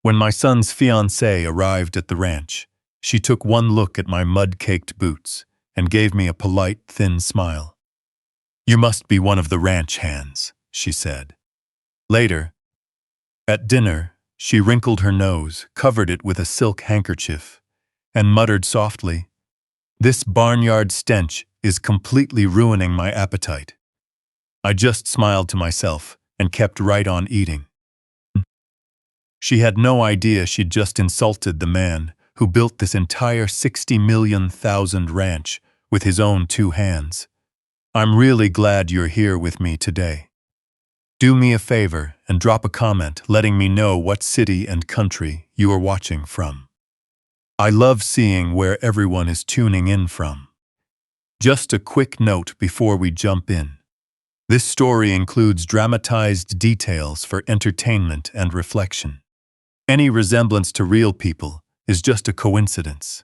When my son's fiancée arrived at the ranch, she took one look at my mud-caked boots and gave me a polite, thin smile. "You must be one of the ranch hands," she said. Later, at dinner, she wrinkled her nose, covered it with a silk handkerchief, and muttered softly, "This barnyard stench is completely ruining my appetite." I just smiled to myself and kept right on eating. She had no idea she'd just insulted the man who built this entire 60 million ranch with his own two hands. "I'm really glad you're here with me today. Do me a favor and drop a comment letting me know what city and country you are watching from. I love seeing where everyone is tuning in from." Just a quick note before we jump in. This story includes dramatized details for entertainment and reflection. Any resemblance to real people is just a coincidence,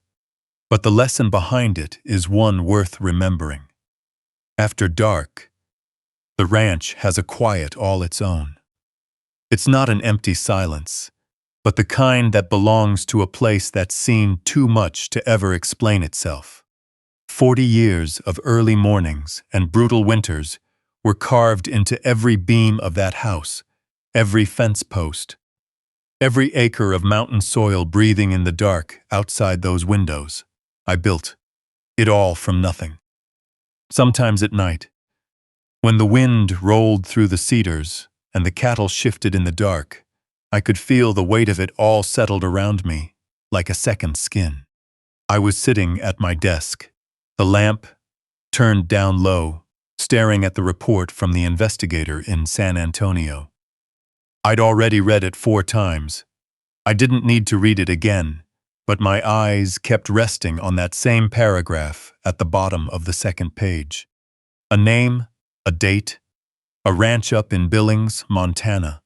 but the lesson behind it is one worth remembering. After dark, the ranch has a quiet all its own. It's not an empty silence, but the kind that belongs to a place that's seen too much to ever explain itself. 40 years of early mornings and brutal winters were carved into every beam of that house, every fence post, every acre of mountain soil breathing in the dark outside those windows. I built it all from nothing. Sometimes at night, when the wind rolled through the cedars and the cattle shifted in the dark, I could feel the weight of it all settled around me, like a second skin. I was sitting at my desk, the lamp turned down low, staring at the report from the investigator in San Antonio. I'd already read it 4 times. I didn't need to read it again, but my eyes kept resting on that same paragraph at the bottom of the second page. A name, a date, a ranch up in Billings, Montana,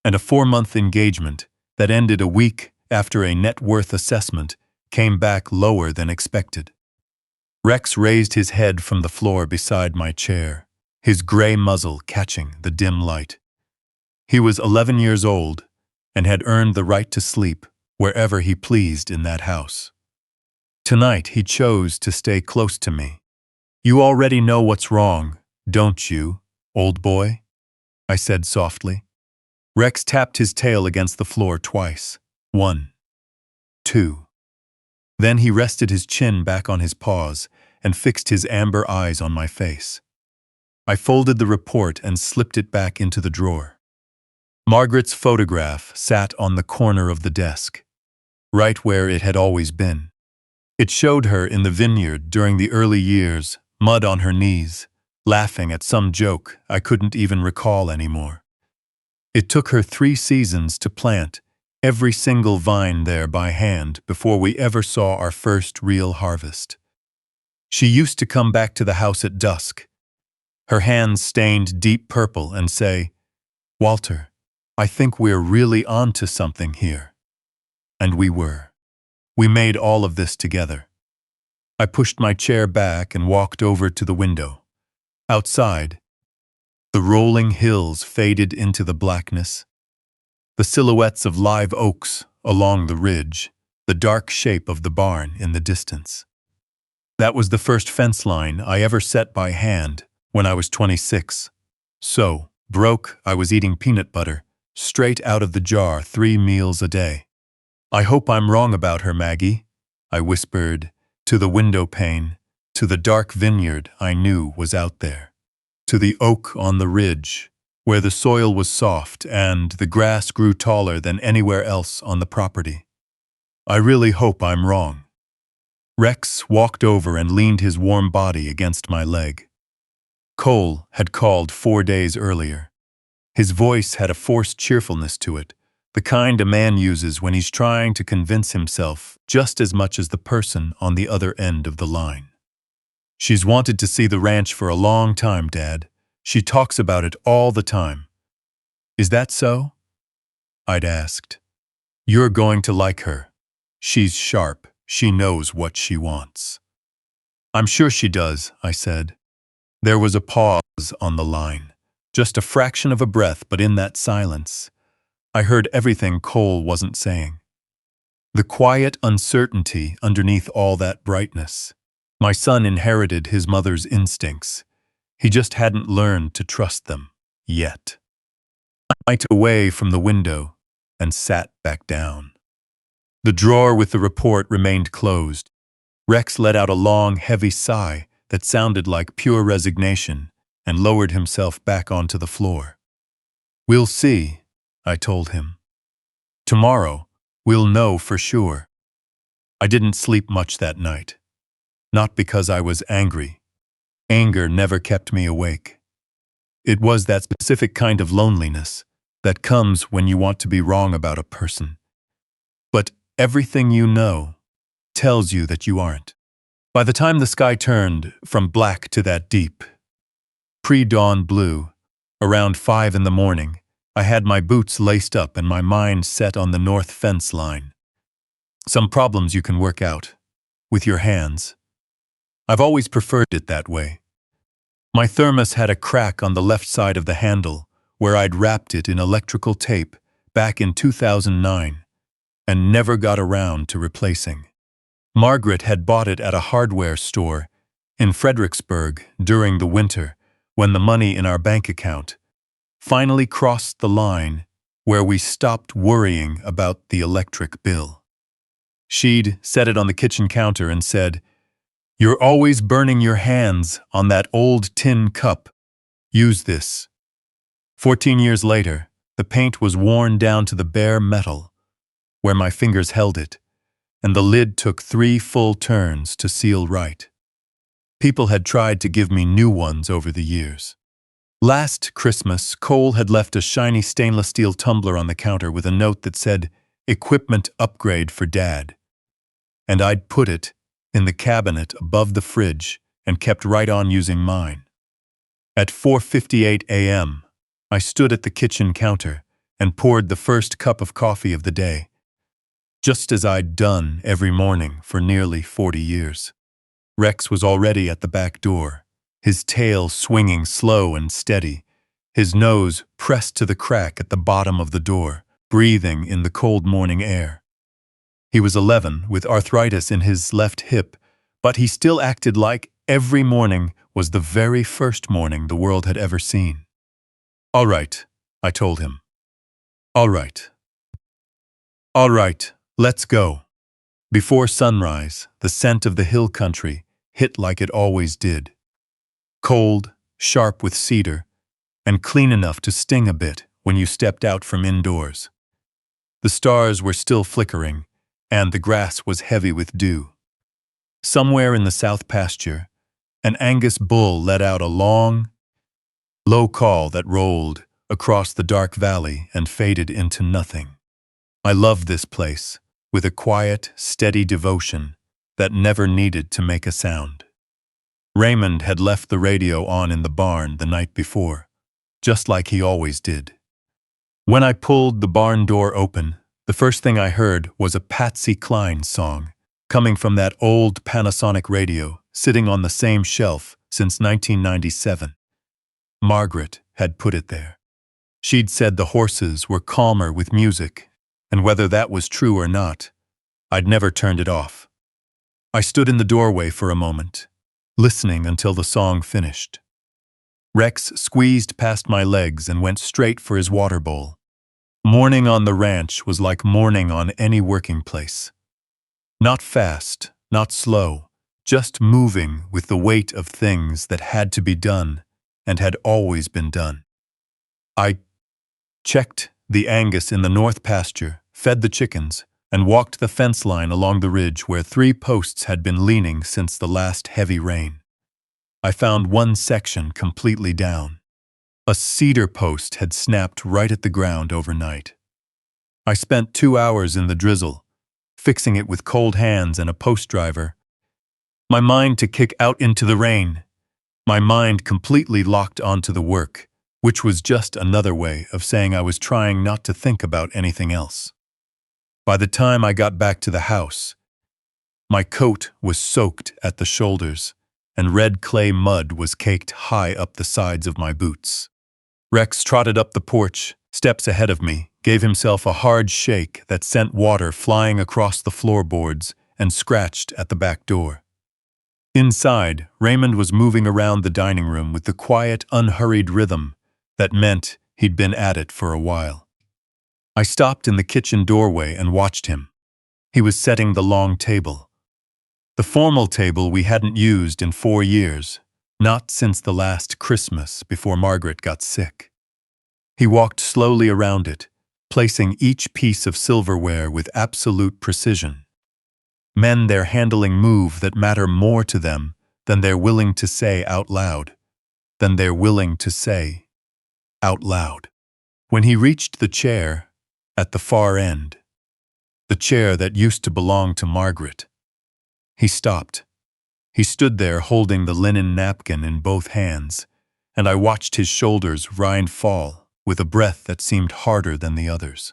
and a 4-month engagement that ended a week after a net worth assessment came back lower than expected. Rex raised his head from the floor beside my chair, his gray muzzle catching the dim light. He was 11 years old and had earned the right to sleep wherever he pleased in that house. Tonight he chose to stay close to me. "You already know what's wrong, don't you, old boy?" I said softly. Rex tapped his tail against the floor twice. 1, 2. Then he rested his chin back on his paws and fixed his amber eyes on my face. I folded the report and slipped it back into the drawer. Margaret's photograph sat on the corner of the desk, right where it had always been. It showed her in the vineyard during the early years, mud on her knees, laughing at some joke I couldn't even recall anymore. It took her 3 seasons to plant every single vine there by hand before we ever saw our first real harvest. She used to come back to the house at dusk, her hands stained deep purple, and say, "Walter, I think we're really onto something here." And we were. We made all of this together. I pushed my chair back and walked over to the window. Outside, the rolling hills faded into the blackness, the silhouettes of live oaks along the ridge, the dark shape of the barn in the distance. That was the first fence line I ever set by hand when I was 26. So, broke, I was eating peanut butter, straight out of the jar 3 meals a day. "I hope I'm wrong about her, Maggie," I whispered to the window pane, to the dark vineyard I knew was out there, to the oak on the ridge, where the soil was soft and the grass grew taller than anywhere else on the property. "I really hope I'm wrong." Rex walked over and leaned his warm body against my leg. Cole had called 4 days earlier. His voice had a forced cheerfulness to it, the kind a man uses when he's trying to convince himself just as much as the person on the other end of the line. "She's wanted to see the ranch for a long time, Dad. She talks about it all the time." "Is that so?" I'd asked. "You're going to like her. She's sharp. She knows what she wants." "I'm sure she does," I said. There was a pause on the line. Just a fraction of a breath, but in that silence, I heard everything Cole wasn't saying. The quiet uncertainty underneath all that brightness. My son inherited his mother's instincts. He just hadn't learned to trust them yet. I went away from the window and sat back down. The drawer with the report remained closed. Rex let out a long, heavy sigh that sounded like pure resignation and lowered himself back onto the floor. "We'll see," I told him. "Tomorrow, we'll know for sure." I didn't sleep much that night. Not because I was angry. Anger never kept me awake. It was that specific kind of loneliness that comes when you want to be wrong about a person. But everything you know tells you that you aren't. By the time the sky turned from black to that deep, pre-dawn blue, around 5 in the morning, I had my boots laced up and my mind set on the north fence line. Some problems you can work out with your hands. I've always preferred it that way. My thermos had a crack on the left side of the handle where I'd wrapped it in electrical tape back in 2009 and never got around to replacing. Margaret had bought it at a hardware store in Fredericksburg during the winter when the money in our bank account finally crossed the line where we stopped worrying about the electric bill. She'd set it on the kitchen counter and said, "You're always burning your hands on that old tin cup. Use this." 14 years later, the paint was worn down to the bare metal where my fingers held it, and the lid took 3 full turns to seal right. People had tried to give me new ones over the years. Last Christmas, Cole had left a shiny stainless steel tumbler on the counter with a note that said, "Equipment upgrade for Dad." And I'd put it in the cabinet above the fridge and kept right on using mine. At 4:58 a.m., I stood at the kitchen counter and poured the first cup of coffee of the day, just as I'd done every morning for nearly 40 years. Rex was already at the back door, his tail swinging slow and steady, his nose pressed to the crack at the bottom of the door, breathing in the cold morning air. He was 11 with arthritis in his left hip, but he still acted like every morning was the very first morning the world had ever seen. "All right," I told him. "All right. All right, let's go." Before sunrise, the scent of the hill country hit like it always did. Cold, sharp with cedar, and clean enough to sting a bit when you stepped out from indoors. The stars were still flickering, and the grass was heavy with dew. Somewhere in the south pasture, an Angus bull let out a long, low call that rolled across the dark valley and faded into nothing. I loved this place, with a quiet, steady devotion that never needed to make a sound. Raymond had left the radio on in the barn the night before, just like he always did. When I pulled the barn door open, the first thing I heard was a Patsy Cline song, coming from that old Panasonic radio sitting on the same shelf since 1997. Margaret had put it there. She'd said the horses were calmer with music, and whether that was true or not, I'd never turned it off. I stood in the doorway for a moment, listening until the song finished. Rex squeezed past my legs and went straight for his water bowl. Morning on the ranch was like morning on any working place. Not fast, not slow, just moving with the weight of things that had to be done and had always been done. I checked the Angus in the north pasture, fed the chickens, and walked the fence line along the ridge where 3 posts had been leaning since the last heavy rain. I found one section completely down. A cedar post had snapped right at the ground overnight. I spent 2 hours in the drizzle, fixing it with cold hands and a post driver. My mind to kick out into the rain. My mind completely locked onto the work, which was just another way of saying I was trying not to think about anything else. By the time I got back to the house, my coat was soaked at the shoulders, and red clay mud was caked high up the sides of my boots. Rex trotted up the porch, steps ahead of me, gave himself a hard shake that sent water flying across the floorboards and scratched at the back door. Inside, Raymond was moving around the dining room with the quiet, unhurried rhythm that meant he'd been at it for a while. I stopped in the kitchen doorway and watched him. He was setting the long table. The formal table we hadn't used in 4 years, not since the last Christmas before Margaret got sick. He walked slowly around it, placing each piece of silverware with absolute precision. Men their handling move that matter more to them than they're willing to say out loud. When he reached the chair at the far end, the chair that used to belong to Margaret, he stopped. He stood there holding the linen napkin in both hands, and I watched his shoulders fall with a breath that seemed harder than the others.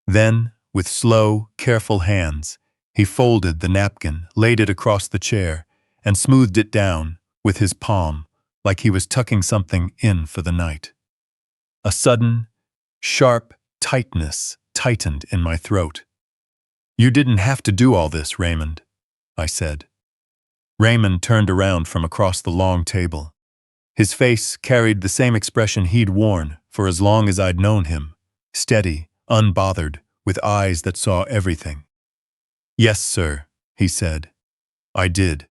Then, with slow, careful hands, he folded the napkin, laid it across the chair, and smoothed it down with his palm like he was tucking something in for the night. A sudden, sharp tightness tightened in my throat. "You didn't have to do all this, Raymond," I said. Raymond turned around from across the long table. His face carried the same expression he'd worn for as long as I'd known him, steady, unbothered, with eyes that saw everything. "Yes, sir," he said. "I did."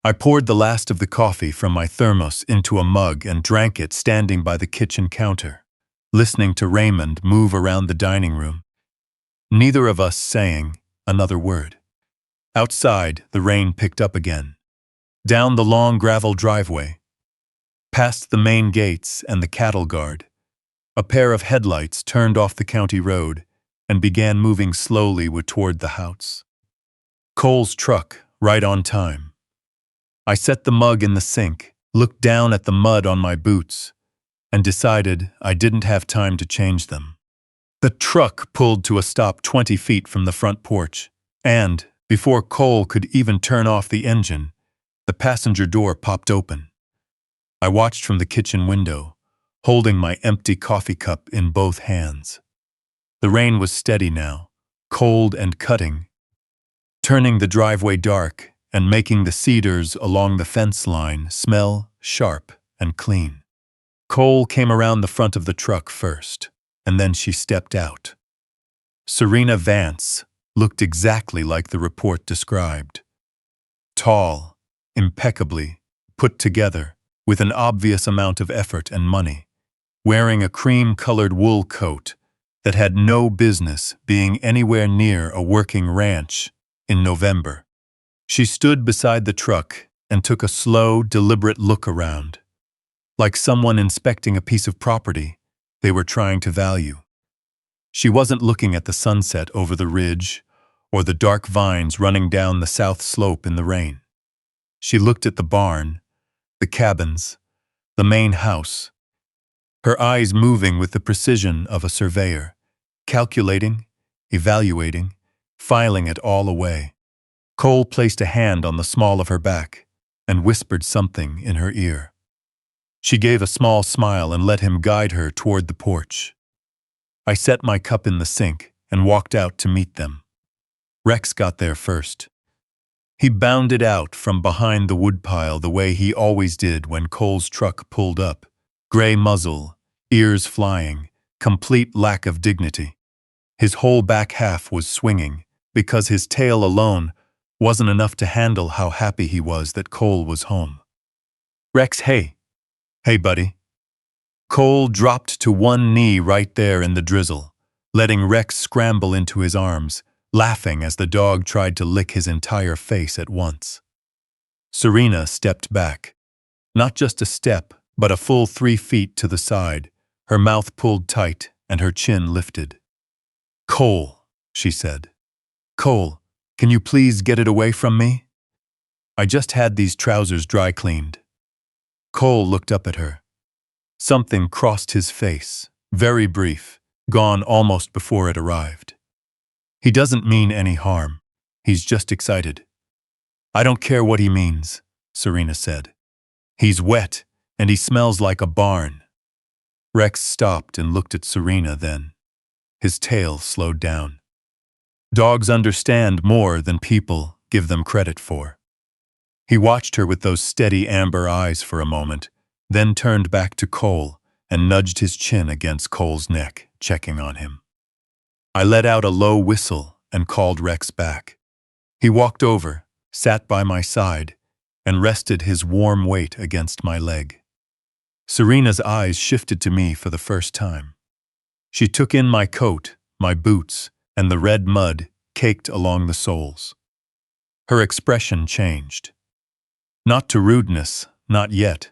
I poured the last of the coffee from my thermos into a mug and drank it standing by the kitchen counter, listening to Raymond move around the dining room, neither of us saying another word. Outside, the rain picked up again. Down the long gravel driveway, past the main gates and the cattle guard, a pair of headlights turned off the county road and began moving slowly toward the house. Cole's truck, right on time. I set the mug in the sink, looked down at the mud on my boots, and decided I didn't have time to change them. The truck pulled to a stop 20 feet from the front porch, and, before Cole could even turn off the engine, the passenger door popped open. I watched from the kitchen window, holding my empty coffee cup in both hands. The rain was steady now, cold and cutting, turning the driveway dark and making the cedars along the fence line smell sharp and clean. Cole came around the front of the truck first, and then she stepped out. Serena Vance looked exactly like the report described. Tall, impeccably put together, with an obvious amount of effort and money, wearing a cream-colored wool coat that had no business being anywhere near a working ranch in November. She stood beside the truck and took a slow, deliberate look around, like someone inspecting a piece of property they were trying to value. She wasn't looking at the sunset over the ridge or the dark vines running down the south slope in the rain. She looked at the barn, the cabins, the main house, her eyes moving with the precision of a surveyor, calculating, evaluating, filing it all away. Cole placed a hand on the small of her back and whispered something in her ear. She gave a small smile and let him guide her toward the porch. I set my cup in the sink and walked out to meet them. Rex got there first. He bounded out from behind the woodpile the way he always did when Cole's truck pulled up, gray muzzle, ears flying, complete lack of dignity. His whole back half was swinging because his tail alone wasn't enough to handle how happy he was that Cole was home. "Rex, hey." "Hey, buddy." Cole dropped to one knee right there in the drizzle, letting Rex scramble into his arms, laughing as the dog tried to lick his entire face at once. Serena stepped back. Not just a step, but a full 3 feet to the side, her mouth pulled tight and her chin lifted. "Cole," she said. "Cole, can you please get it away from me? I just had these trousers dry cleaned." Cole looked up at her. Something crossed his face, very brief, gone almost before it arrived. "He doesn't mean any harm. He's just excited." "I don't care what he means," Serena said. "He's wet, and he smells like a barn." Rex stopped and looked at Serena then. His tail slowed down. Dogs understand more than people give them credit for. He watched her with those steady amber eyes for a moment, then turned back to Cole and nudged his chin against Cole's neck, checking on him. I let out a low whistle and called Rex back. He walked over, sat by my side, and rested his warm weight against my leg. Serena's eyes shifted to me for the first time. She took in my coat, my boots, and the red mud caked along the soles. Her expression changed. Not to rudeness, not yet,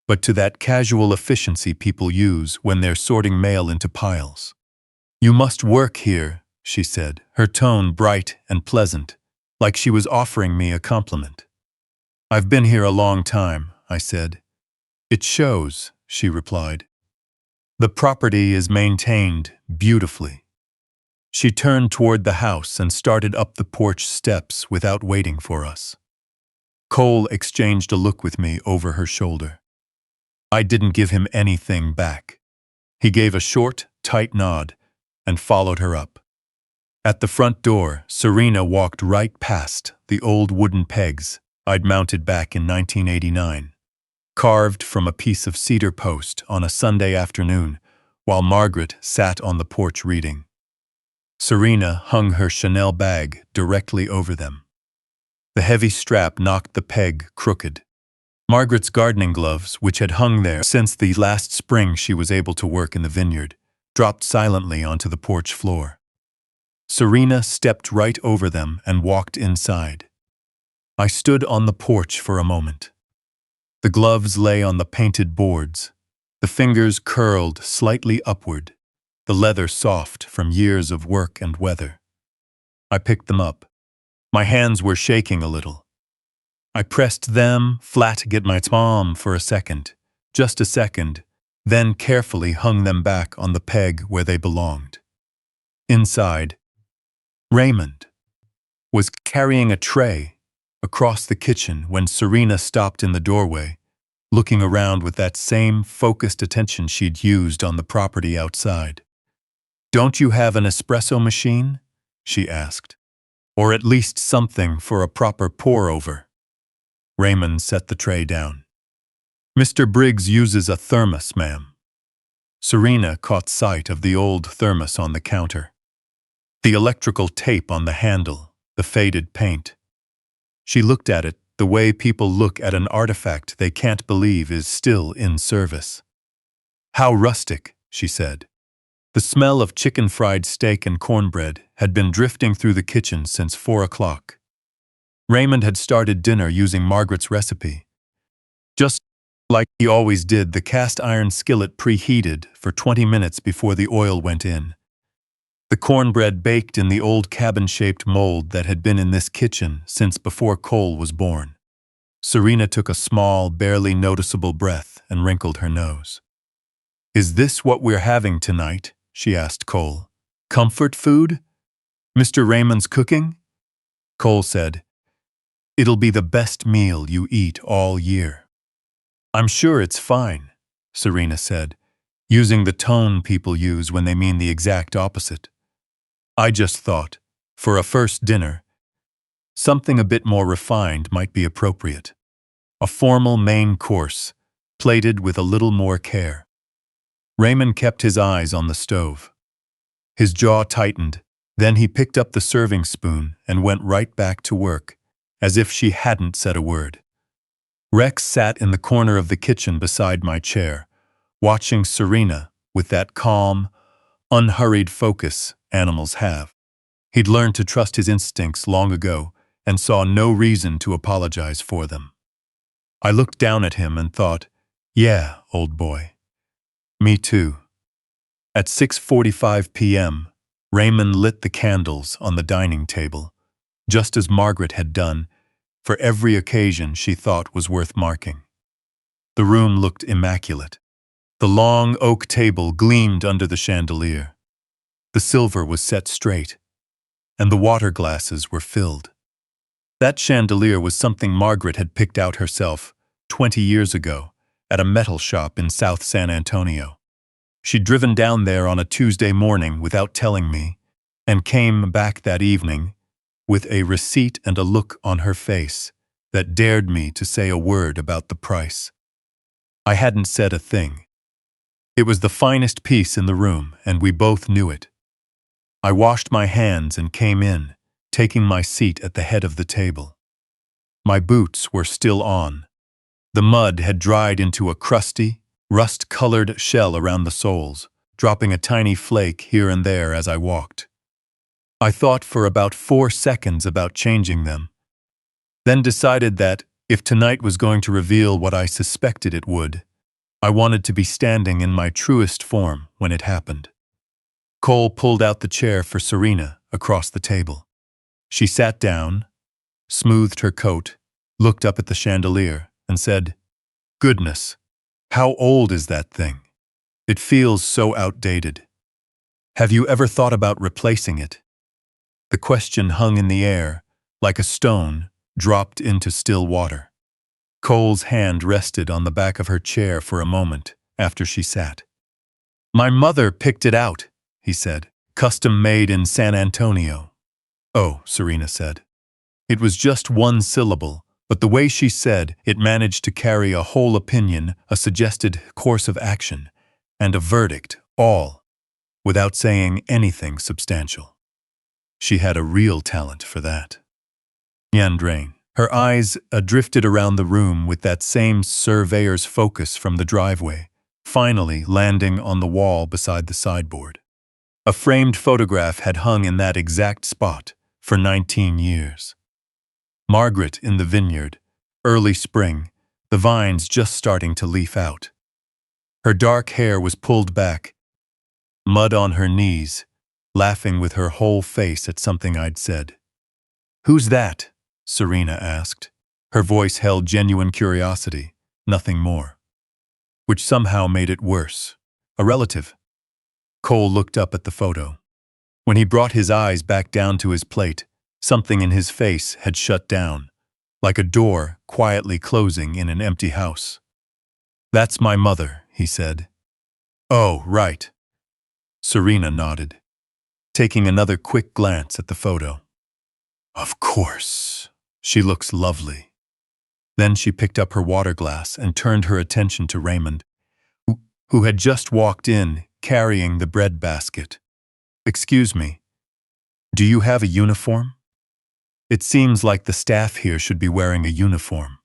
but to that casual efficiency people use when they're sorting mail into piles. "You must work here," she said, her tone bright and pleasant, like she was offering me a compliment. "I've been here a long time," I said. "It shows," she replied. "The property is maintained beautifully." She turned toward the house and started up the porch steps without waiting for us. Cole exchanged a look with me over her shoulder. I didn't give him anything back. He gave a short, tight nod and followed her up. At the front door, Serena walked right past the old wooden pegs I'd mounted back in 1989, carved from a piece of cedar post on a Sunday afternoon while Margaret sat on the porch reading. Serena hung her Chanel bag directly over them. The heavy strap knocked the peg crooked. Margaret's gardening gloves, which had hung there since the last spring she was able to work in the vineyard, dropped silently onto the porch floor. Serena stepped right over them and walked inside. I stood on the porch for a moment. The gloves lay on the painted boards, the fingers curled slightly upward, the leather soft from years of work and weather. I picked them up. My hands were shaking a little. I pressed them flat against my palm for a second, just a second, then carefully hung them back on the peg where they belonged. Inside, Raymond was carrying a tray across the kitchen when Serena stopped in the doorway, looking around with that same focused attention she'd used on the property outside. "Don't you have an espresso machine?" she asked. "Or at least something for a proper pour-over?" Raymond set the tray down. "Mr. Briggs uses a thermos, ma'am." Serena caught sight of the old thermos on the counter. The electrical tape on the handle, the faded paint. She looked at it the way people look at an artifact they can't believe is still in service. "How rustic," she said. The smell of chicken fried steak and cornbread had been drifting through the kitchen since 4 o'clock. Raymond had started dinner using Margaret's recipe. Just like he always did, the cast iron skillet preheated for 20 minutes before the oil went in. The cornbread baked in the old cabin-shaped mold that had been in this kitchen since before Cole was born. Serena took a small, barely noticeable breath and wrinkled her nose. "Is this what we're having tonight?" she asked Cole. "Comfort food? Mr. Raymond's cooking?" Cole said, "It'll be the best meal you eat all year." "I'm sure it's fine," Serena said, using the tone people use when they mean the exact opposite. "I just thought, for a first dinner, something a bit more refined might be appropriate. A formal main course, plated with a little more care." Raymond kept his eyes on the stove. His jaw tightened, then he picked up the serving spoon and went right back to work, as if she hadn't said a word. Rex sat in the corner of the kitchen beside my chair, watching Serena with that calm, unhurried focus animals have. He'd learned to trust his instincts long ago and saw no reason to apologize for them. I looked down at him and thought, "Yeah, old boy. Me too." At 6:45 p.m., Raymond lit the candles on the dining table, just as Margaret had done for every occasion she thought was worth marking. The room looked immaculate. The long oak table gleamed under the chandelier. The silver was set straight, and the water glasses were filled. That chandelier was something Margaret had picked out herself 20 years ago at a metal shop in South San Antonio. She'd driven down there on a Tuesday morning without telling me, and came back that evening with a receipt and a look on her face that dared me to say a word about the price. I hadn't said a thing. It was the finest piece in the room, and we both knew it. I washed my hands and came in, taking my seat at the head of the table. My boots were still on. The mud had dried into a crusty, rust-colored shell around the soles, dropping a tiny flake here and there as I walked. I thought for about 4 seconds about changing them, then decided that, if tonight was going to reveal what I suspected it would, I wanted to be standing in my truest form when it happened. Cole pulled out the chair for Serena across the table. She sat down, smoothed her coat, looked up at the chandelier, and said, "Goodness, how old is that thing? It feels so outdated. Have you ever thought about replacing it?" The question hung in the air, like a stone dropped into still water. Cole's hand rested on the back of her chair for a moment after she sat. "My mother picked it out," he said. "Custom made in San Antonio." "Oh," Serena said. It was just one syllable, but the way she said it managed to carry a whole opinion, a suggested course of action, and a verdict, all, without saying anything substantial. She had a real talent for that. Yandrain. Her eyes drifted around the room with that same surveyor's focus from the driveway, finally landing on the wall beside the sideboard. A framed photograph had hung in that exact spot for 19 years. Margaret in the vineyard, early spring, the vines just starting to leaf out. Her dark hair was pulled back, mud on her knees, laughing with her whole face at something I'd said. "Who's that?" Serena asked. Her voice held genuine curiosity, nothing more. Which somehow made it worse. "A relative." Cole looked up at the photo. When he brought his eyes back down to his plate, something in his face had shut down, like a door quietly closing in an empty house. "That's my mother," he said. "Oh, right." Serena nodded, taking another quick glance at the photo. "Of course. She looks lovely." Then she picked up her water glass and turned her attention to Raymond, who had just walked in carrying the bread basket. "Excuse me, do you have a uniform? It seems like the staff here should be wearing a uniform."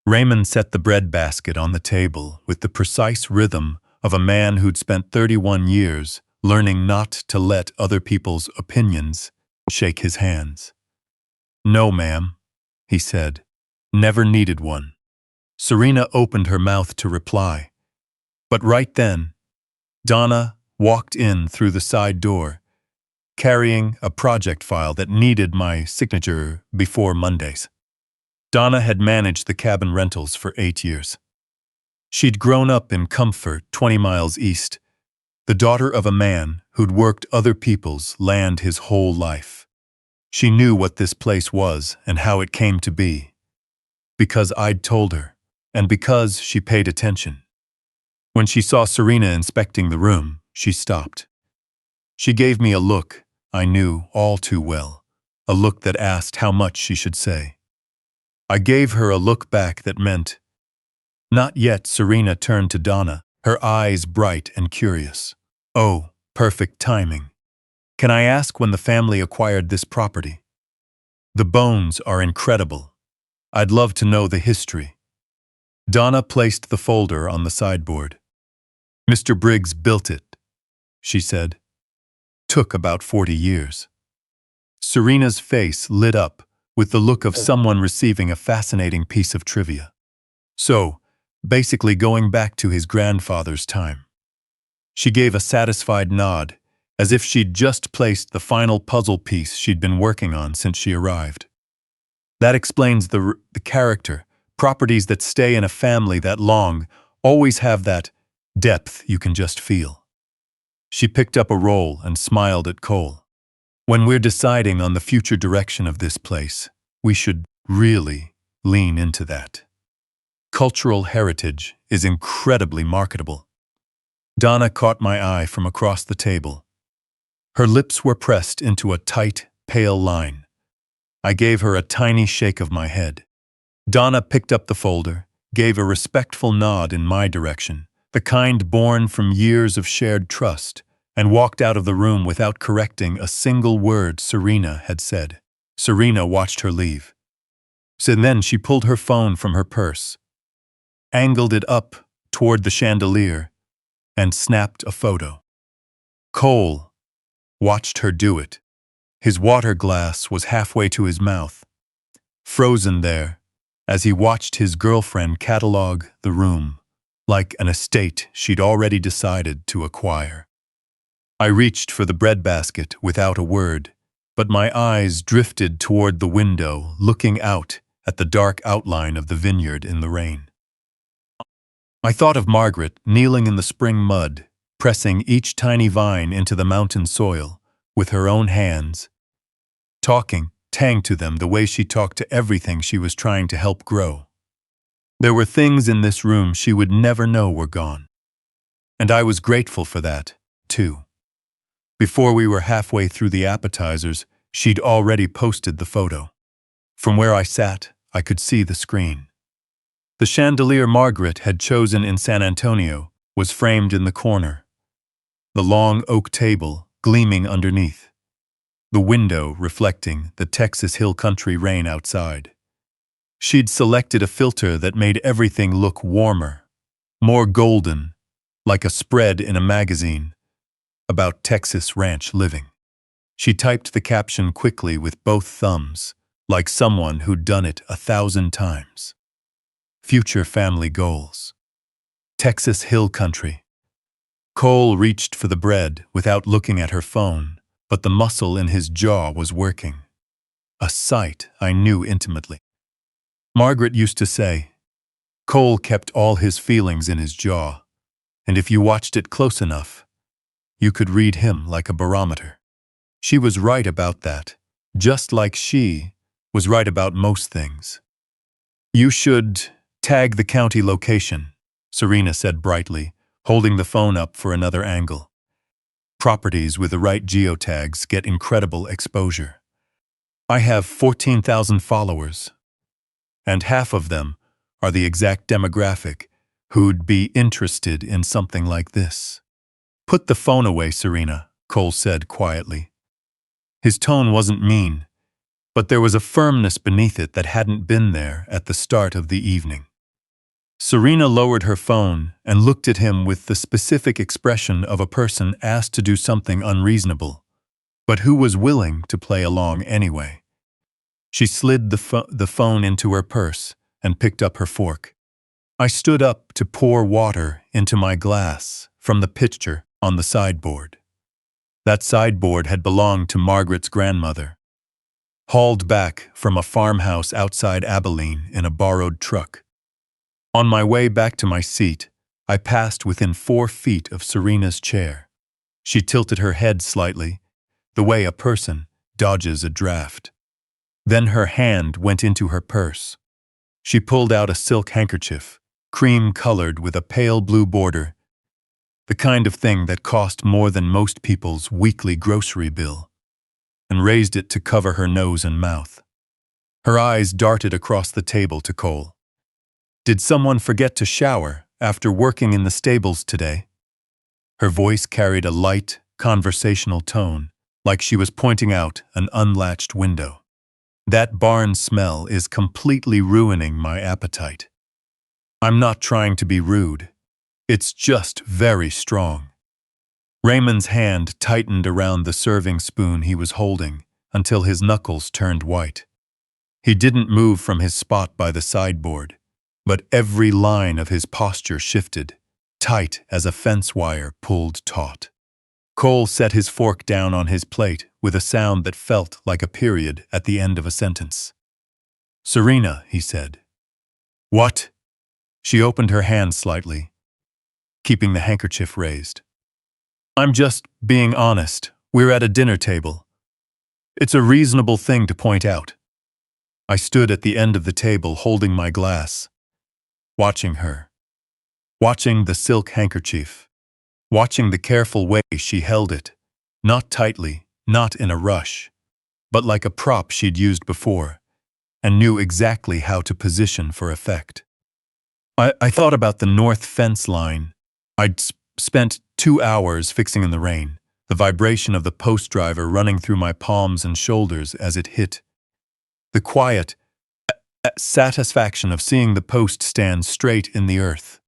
Raymond set the bread basket on the table with the precise rhythm of a man who'd spent 31 years learning not to let other people's opinions shake his hands. "No, ma'am," he said. "Never needed one." Serena opened her mouth to reply. But right then, Donna walked in through the side door, carrying a project file that needed my signature before Mondays. Donna had managed the cabin rentals for 8 years. She'd grown up in Comfort, 20 miles east, the daughter of a man who'd worked other people's land his whole life. She knew what this place was and how it came to be, because I'd told her, and because she paid attention. When she saw Serena inspecting the room, she stopped. She gave me a look I knew all too well, a look that asked how much she should say. I gave her a look back that meant, "Not yet." Serena turned to Donna, her eyes bright and curious. "Oh, perfect timing. Can I ask when the family acquired this property? The bones are incredible. I'd love to know the history." Donna placed the folder on the sideboard. "Mr. Briggs built it," she said. "Took about 40 years." Serena's face lit up with the look of someone receiving a fascinating piece of trivia. "So, basically going back to his grandfather's time." She gave a satisfied nod, as if she'd just placed the final puzzle piece she'd been working on since she arrived. That explains the character. Properties that stay in a family that long always have that depth you can just feel. She picked up a roll and smiled at Cole. "When we're deciding on the future direction of this place, we should really lean into that. Cultural heritage is incredibly marketable." Donna caught my eye from across the table. Her lips were pressed into a tight, pale line. I gave her a tiny shake of my head. Donna picked up the folder, gave a respectful nod in my direction, the kind born from years of shared trust, and walked out of the room without correcting a single word Serena had said. Serena watched her leave. So then she pulled her phone from her purse, angled it up toward the chandelier, and snapped a photo. Cole watched her do it. His water glass was halfway to his mouth, frozen there, as he watched his girlfriend catalog the room, like an estate she'd already decided to acquire. I reached for the breadbasket without a word, but my eyes drifted toward the window, looking out at the dark outline of the vineyard in the rain. I thought of Margaret kneeling in the spring mud, pressing each tiny vine into the mountain soil with her own hands, tang to them the way she talked to everything she was trying to help grow. There were things in this room she would never know were gone. And I was grateful for that, too. Before we were halfway through the appetizers, she'd already posted the photo. From where I sat, I could see the screen. The chandelier Margaret had chosen in San Antonio was framed in the corner, the long oak table gleaming underneath, the window reflecting the Texas hill country rain outside. She'd selected a filter that made everything look warmer, more golden, like a spread in a magazine about Texas ranch living. She typed the caption quickly with both thumbs, like someone who'd done it 1,000 times. Future family goals. Texas hill country. Cole reached for the bread without looking at her phone, but the muscle in his jaw was working. A sight I knew intimately. Margaret used to say, Cole kept all his feelings in his jaw, and if you watched it close enough, you could read him like a barometer. She was right about that, just like she was right about most things. You should tag the county location, Serena said brightly, holding the phone up for another angle. Properties with the right geotags get incredible exposure. I have 14,000 followers, and half of them are the exact demographic who'd be interested in something like this. Put the phone away, Serena, Cole said quietly. His tone wasn't mean, but there was a firmness beneath it that hadn't been there at the start of the evening. Serena lowered her phone and looked at him with the specific expression of a person asked to do something unreasonable, but who was willing to play along anyway. She slid the phone into her purse and picked up her fork. I stood up to pour water into my glass from the pitcher on the sideboard. That sideboard had belonged to Margaret's grandmother, hauled back from a farmhouse outside Abilene in a borrowed truck. On my way back to my seat, I passed within 4 feet of Serena's chair. She tilted her head slightly, the way a person dodges a draft. Then her hand went into her purse. She pulled out a silk handkerchief, cream-colored with a pale blue border, the kind of thing that cost more than most people's weekly grocery bill, and raised it to cover her nose and mouth. Her eyes darted across the table to Cole. Did someone forget to shower after working in the stables today? Her voice carried a light, conversational tone, like she was pointing out an unlatched window. That barn smell is completely ruining my appetite. I'm not trying to be rude. It's just very strong. Raymond's hand tightened around the serving spoon he was holding until his knuckles turned white. He didn't move from his spot by the sideboard, but every line of his posture shifted, tight as a fence wire pulled taut. Cole set his fork down on his plate with a sound that felt like a period at the end of a sentence. Serena, he said. What? She opened her hand slightly, keeping the handkerchief raised. I'm just being honest. We're at a dinner table. It's a reasonable thing to point out. I stood at the end of the table holding my glass, watching her, watching the silk handkerchief, watching the careful way she held it, not tightly, not in a rush, but like a prop she'd used before, and knew exactly how to position for effect. I thought about the north fence line. I'd spent 2 hours fixing in the rain, the vibration of the post driver running through my palms and shoulders as it hit. The quiet satisfaction of seeing the post stand straight in the earth.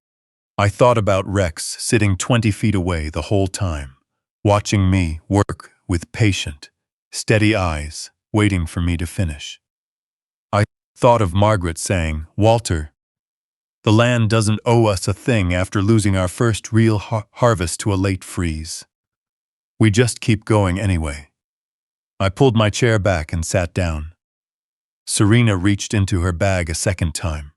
I thought about Rex sitting 20 feet away the whole time, watching me work with patient, steady eyes, waiting for me to finish. I thought of Margaret saying, "Walter, the land doesn't owe us a thing after losing our first real harvest to a late freeze. We just keep going anyway." I pulled my chair back and sat down. Serena reached into her bag a second time.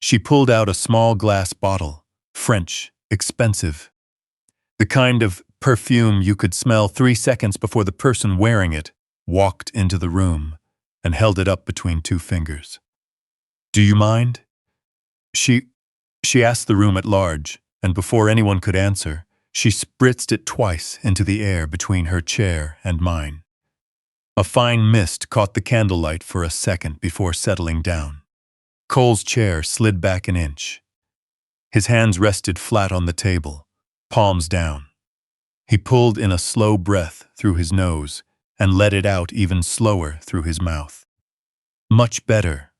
She pulled out a small glass bottle, French, expensive. The kind of perfume you could smell 3 seconds before the person wearing it walked into the room and held it up between 2 fingers. "Do you mind?" She asked the room at large, and before anyone could answer, she spritzed it twice into the air between her chair and mine. A fine mist caught the candlelight for a second before settling down. Cole's chair slid back an inch. His hands rested flat on the table, palms down. He pulled in a slow breath through his nose and let it out even slower through his mouth. "Much better,"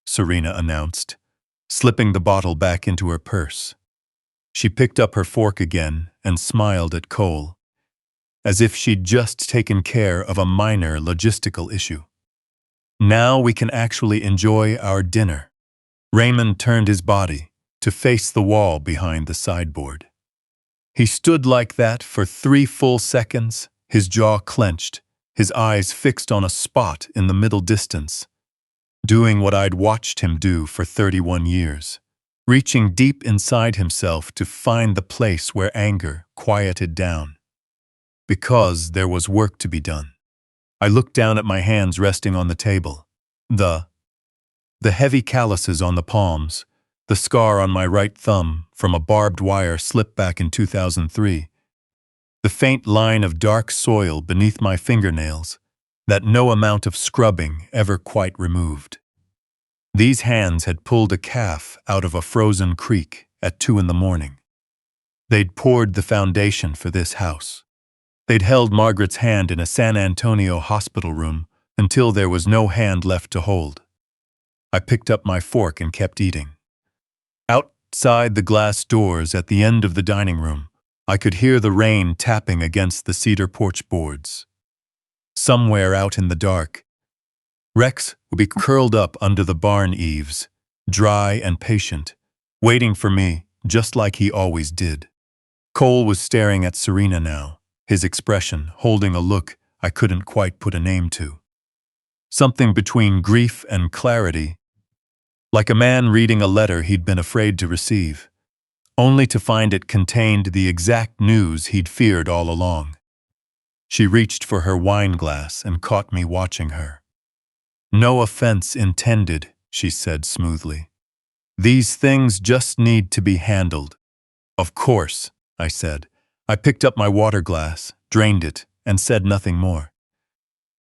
Serena announced, slipping the bottle back into her purse. She picked up her fork again and smiled at Cole, as if she'd just taken care of a minor logistical issue. "Now we can actually enjoy our dinner." Raymond turned his body to face the wall behind the sideboard. He stood like that for 3 full seconds, his jaw clenched, his eyes fixed on a spot in the middle distance, doing what I'd watched him do for 31 years, reaching deep inside himself to find the place where anger quieted down. Because there was work to be done. I looked down at my hands resting on the table. The heavy calluses on the palms, the scar on my right thumb from a barbed wire slip back in 2003, the faint line of dark soil beneath my fingernails that no amount of scrubbing ever quite removed. These hands had pulled a calf out of a frozen creek at 2 in the morning. They'd poured the foundation for this house. They'd held Margaret's hand in a San Antonio hospital room until there was no hand left to hold. I picked up my fork and kept eating. Outside the glass doors at the end of the dining room, I could hear the rain tapping against the cedar porch boards. Somewhere out in the dark, Rex would be curled up under the barn eaves, dry and patient, waiting for me just like he always did. Cole was staring at Serena now, his expression holding a look I couldn't quite put a name to. Something between grief and clarity, like a man reading a letter he'd been afraid to receive, only to find it contained the exact news he'd feared all along. She reached for her wine glass and caught me watching her. "No offense intended," she said smoothly. "These things just need to be handled." "Of course," I said. I picked up my water glass, drained it, and said nothing more.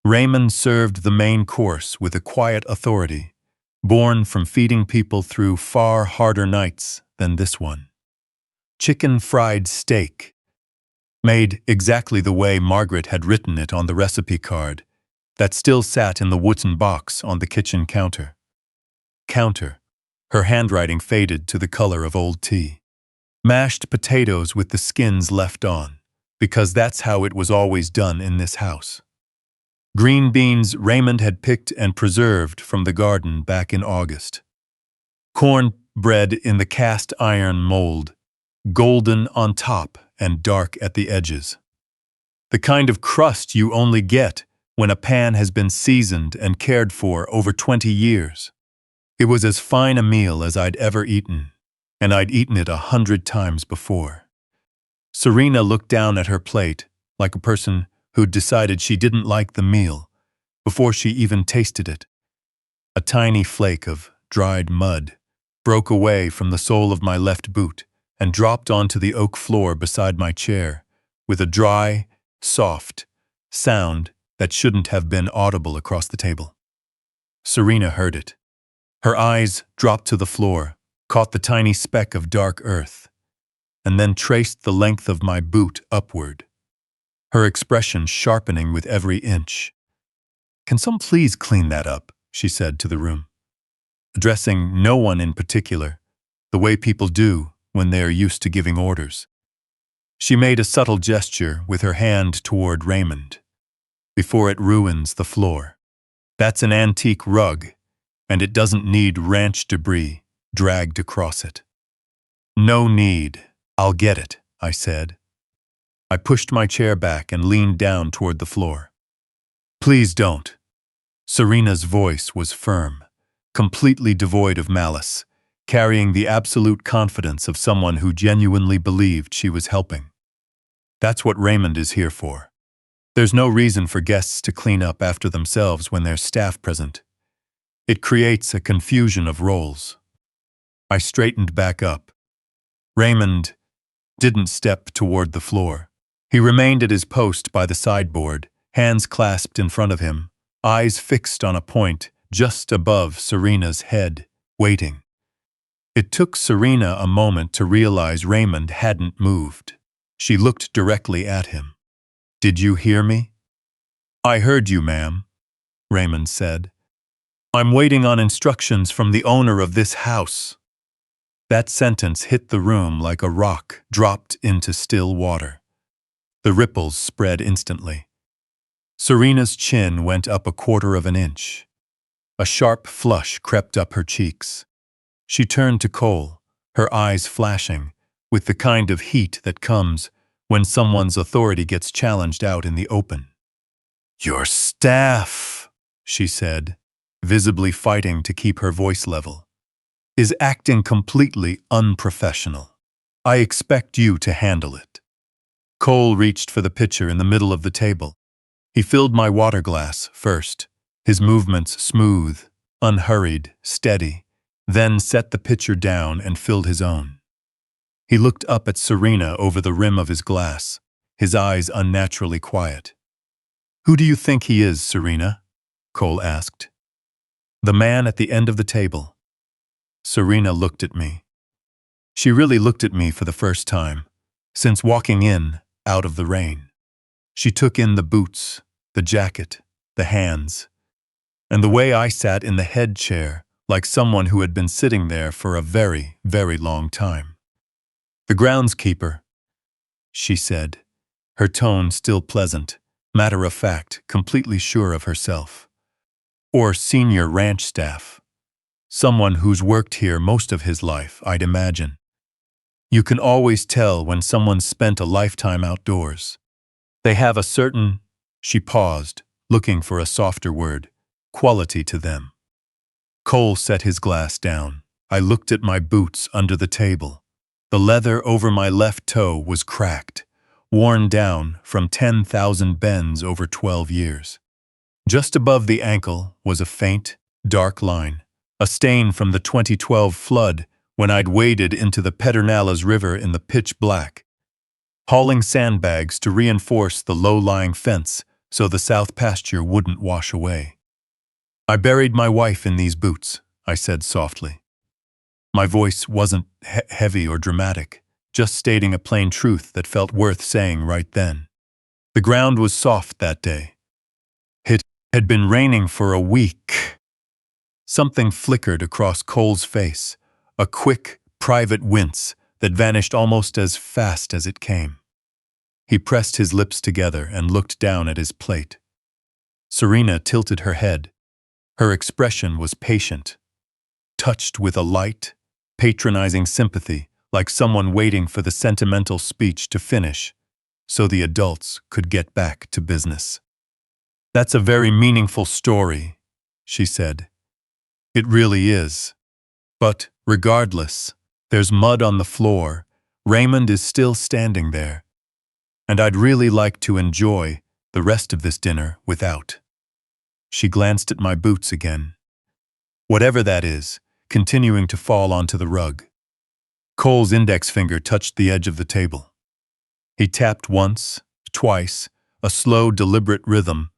Raymond served the main course with a quiet authority, born from feeding people through far harder nights than this one. Chicken fried steak, made exactly the way Margaret had written it on the recipe card that still sat in the wooden box on the kitchen counter. Her handwriting faded to the color of old tea. Mashed potatoes with the skins left on, because that's how it was always done in this house. Green beans Raymond had picked and preserved from the garden back in August. Cornbread in the cast iron mold, golden on top and dark at the edges. The kind of crust you only get when a pan has been seasoned and cared for over 20 years. It was as fine a meal as I'd ever eaten, and I'd eaten it 100 times before. Serena looked down at her plate like a person who'd decided she didn't like the meal before she even tasted it. A tiny flake of dried mud broke away from the sole of my left boot and dropped onto the oak floor beside my chair, with a dry, soft sound that shouldn't have been audible across the table. Serena heard it. Her eyes dropped to the floor, caught the tiny speck of dark earth, and then traced the length of my boot upward, her expression sharpening with every inch. "Can someone please clean that up?" she said to the room, addressing no one in particular, the way people do when they are used to giving orders. She made a subtle gesture with her hand toward Raymond. "Before it ruins the floor. That's an antique rug, and it doesn't need ranch debris dragged across it." "No need. I'll get it," I said. I pushed my chair back and leaned down toward the floor. "Please don't." Serena's voice was firm, completely devoid of malice, carrying the absolute confidence of someone who genuinely believed she was helping. "That's what Raymond is here for. There's no reason for guests to clean up after themselves when there's staff present. It creates a confusion of roles." I straightened back up. Raymond didn't step toward the floor. He remained at his post by the sideboard, hands clasped in front of him, eyes fixed on a point just above Serena's head, waiting. It took Serena a moment to realize Raymond hadn't moved. She looked directly at him. "Did you hear me?" "I heard you, ma'am," Raymond said. "I'm waiting on instructions from the owner of this house." That sentence hit the room like a rock dropped into still water. The ripples spread instantly. Serena's chin went up 1/4 of an inch. A sharp flush crept up her cheeks. She turned to Cole, her eyes flashing, with the kind of heat that comes when someone's authority gets challenged out in the open. "Your staff," she said, visibly fighting to keep her voice level, "is acting completely unprofessional. I expect you to handle it." Cole reached for the pitcher in the middle of the table. He filled my water glass first, his movements smooth, unhurried, steady, then set the pitcher down and filled his own. He looked up at Serena over the rim of his glass, his eyes unnaturally quiet. "Who do you think he is, Serena?" Cole asked. "The man at the end of the table." Serena looked at me. She really looked at me for the first time, since walking in, out of the rain. She took in the boots, the jacket, the hands, and the way I sat in the head chair, like someone who had been sitting there for a very, very long time. "The groundskeeper," she said, her tone still pleasant, matter-of-fact, completely sure of herself. "Or senior ranch staff. Someone who's worked here most of his life, I'd imagine. You can always tell when someone's spent a lifetime outdoors. They have a certain," she paused, looking for a softer word, "quality to them." Cole set his glass down. I looked at my boots under the table. The leather over my left toe was cracked, worn down from 10,000 bends over 12 years. Just above the ankle was a faint, dark line, a stain from the 2012 flood when I'd waded into the Pedernales River in the pitch black, hauling sandbags to reinforce the low-lying fence so the south pasture wouldn't wash away. "I buried my wife in these boots," I said softly. My voice wasn't heavy or dramatic, just stating a plain truth that felt worth saying right then. The ground was soft that day. It had been raining for a week. Something flickered across Cole's face, a quick, private wince that vanished almost as fast as it came. He pressed his lips together and looked down at his plate. Serena tilted her head. Her expression was patient, touched with a light, patronizing sympathy, like someone waiting for the sentimental speech to finish, so the adults could get back to business. "That's a very meaningful story," she said. "It really is. But, regardless, there's mud on the floor, Raymond is still standing there, and I'd really like to enjoy the rest of this dinner without." She glanced at my boots again. Whatever that is, continuing to fall onto the rug. Cole's index finger touched the edge of the table. He tapped once, twice, a slow, deliberate rhythm,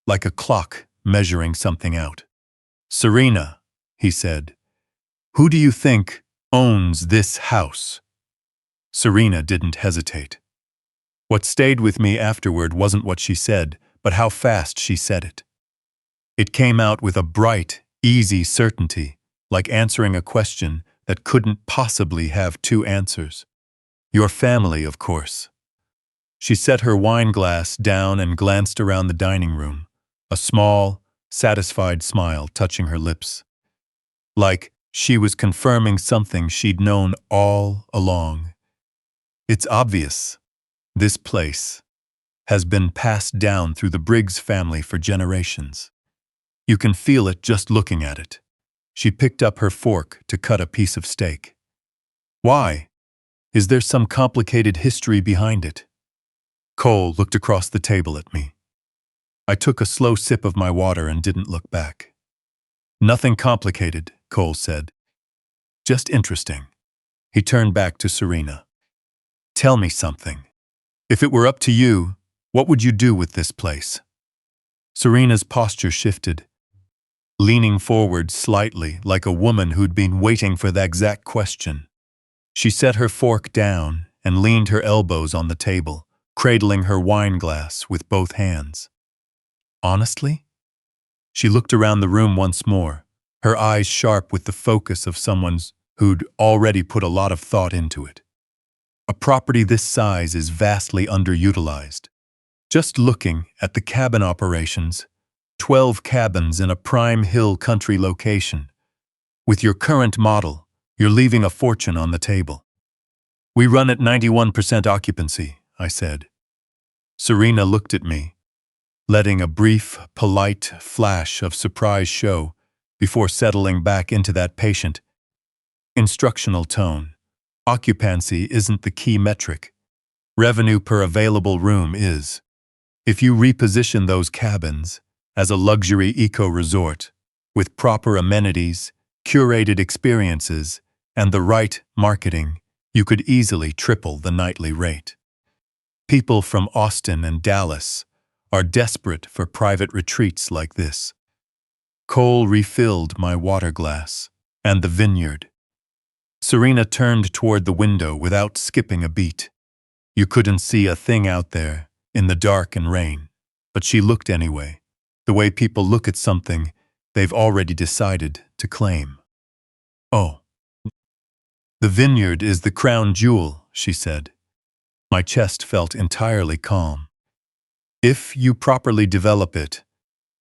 like a clock measuring something out. "Serena," he said, "who do you think owns this house?" Serena didn't hesitate. What stayed with me afterward wasn't what she said, but how fast she said it. It came out with a bright, easy certainty, like answering a question that couldn't possibly have two answers. "Your family, of course." She set her wine glass down and glanced around the dining room, a small, satisfied smile touching her lips. Like she was confirming something she'd known all along. "It's obvious. This place has been passed down through the Briggs family for generations. You can feel it just looking at it." She picked up her fork to cut a piece of steak. "Why? Is there some complicated history behind it?" Cole looked across the table at me. I took a slow sip of my water and didn't look back. "Nothing complicated," Cole said. "Just interesting." He turned back to Serena. "Tell me something. If it were up to you, what would you do with this place?" Serena's posture shifted, leaning forward slightly like a woman who'd been waiting for that exact question. She set her fork down and leaned her elbows on the table, cradling her wine glass with both hands. "Honestly?" She looked around the room once more, her eyes sharp with the focus of someone who'd already put a lot of thought into it. "A property this size is vastly underutilized. Just looking at the cabin operations, 12 cabins in a prime hill country location. With your current model, you're leaving a fortune on the table." "We run at 91% occupancy," I said. Serena looked at me, letting a brief, polite flash of surprise show before settling back into that patient, instructional tone. "Occupancy isn't the key metric. Revenue per available room is. If you reposition those cabins as a luxury eco-resort with proper amenities, curated experiences, and the right marketing, you could easily triple the nightly rate. People from Austin and Dallas are desperate for private retreats like this." Cole refilled my water glass and the vineyard. Serena turned toward the window without skipping a beat. You couldn't see a thing out there in the dark and rain, but she looked anyway, the way people look at something they've already decided to claim. "Oh, the vineyard is the crown jewel," she said. My chest felt entirely calm. "If you properly develop it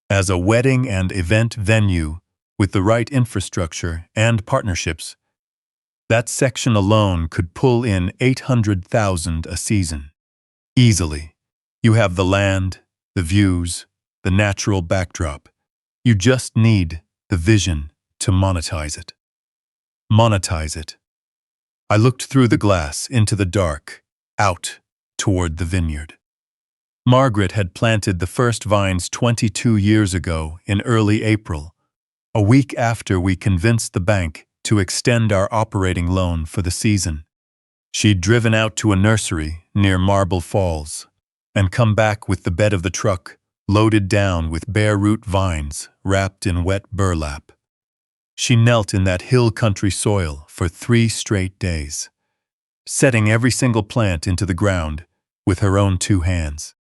as a wedding and event venue with the right infrastructure and partnerships, that section alone could pull in 800,000 a season. Easily. You have the land, the views, the natural backdrop. You just need the vision to monetize it." Monetize it. I looked through the glass into the dark, out toward the vineyard. Margaret had planted the first vines 22 years ago in early April, a week after we convinced the bank to extend our operating loan for the season. She'd driven out to a nursery near Marble Falls and come back with the bed of the truck loaded down with bare root vines wrapped in wet burlap. She knelt in that hill country soil for 3 straight days, setting every single plant into the ground with her own 2 hands.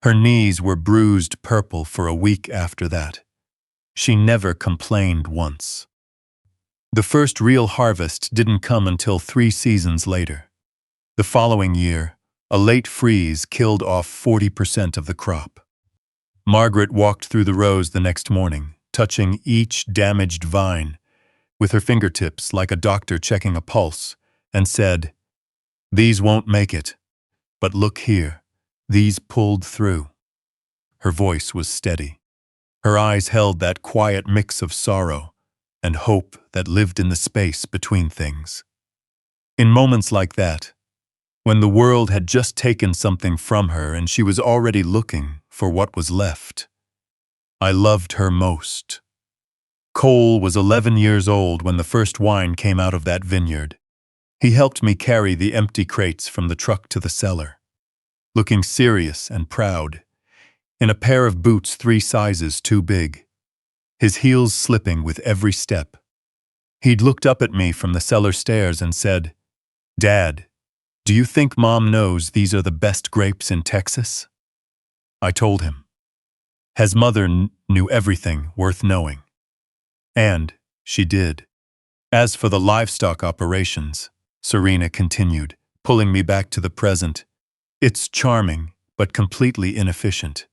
Her knees were bruised purple for a week after that. She never complained once. The first real harvest didn't come until 3 seasons later. The following year, a late freeze killed off 40% of the crop. Margaret walked through the rows the next morning, touching each damaged vine with her fingertips like a doctor checking a pulse, and said, "These won't make it, but look here, these pulled through." Her voice was steady. Her eyes held that quiet mix of sorrow and hope that lived in the space between things. In moments like that, when the world had just taken something from her and she was already looking for what was left, I loved her most. Cole was 11 years old when the first wine came out of that vineyard. He helped me carry the empty crates from the truck to the cellar, looking serious and proud, in a pair of boots 3 sizes too big, his heels slipping with every step. He'd looked up at me from the cellar stairs and said, "Dad, do you think Mom knows these are the best grapes in Texas?" I told him. His mother knew everything worth knowing. And she did. As for the livestock operations, Serena continued, pulling me back to the present, it's charming, but completely inefficient.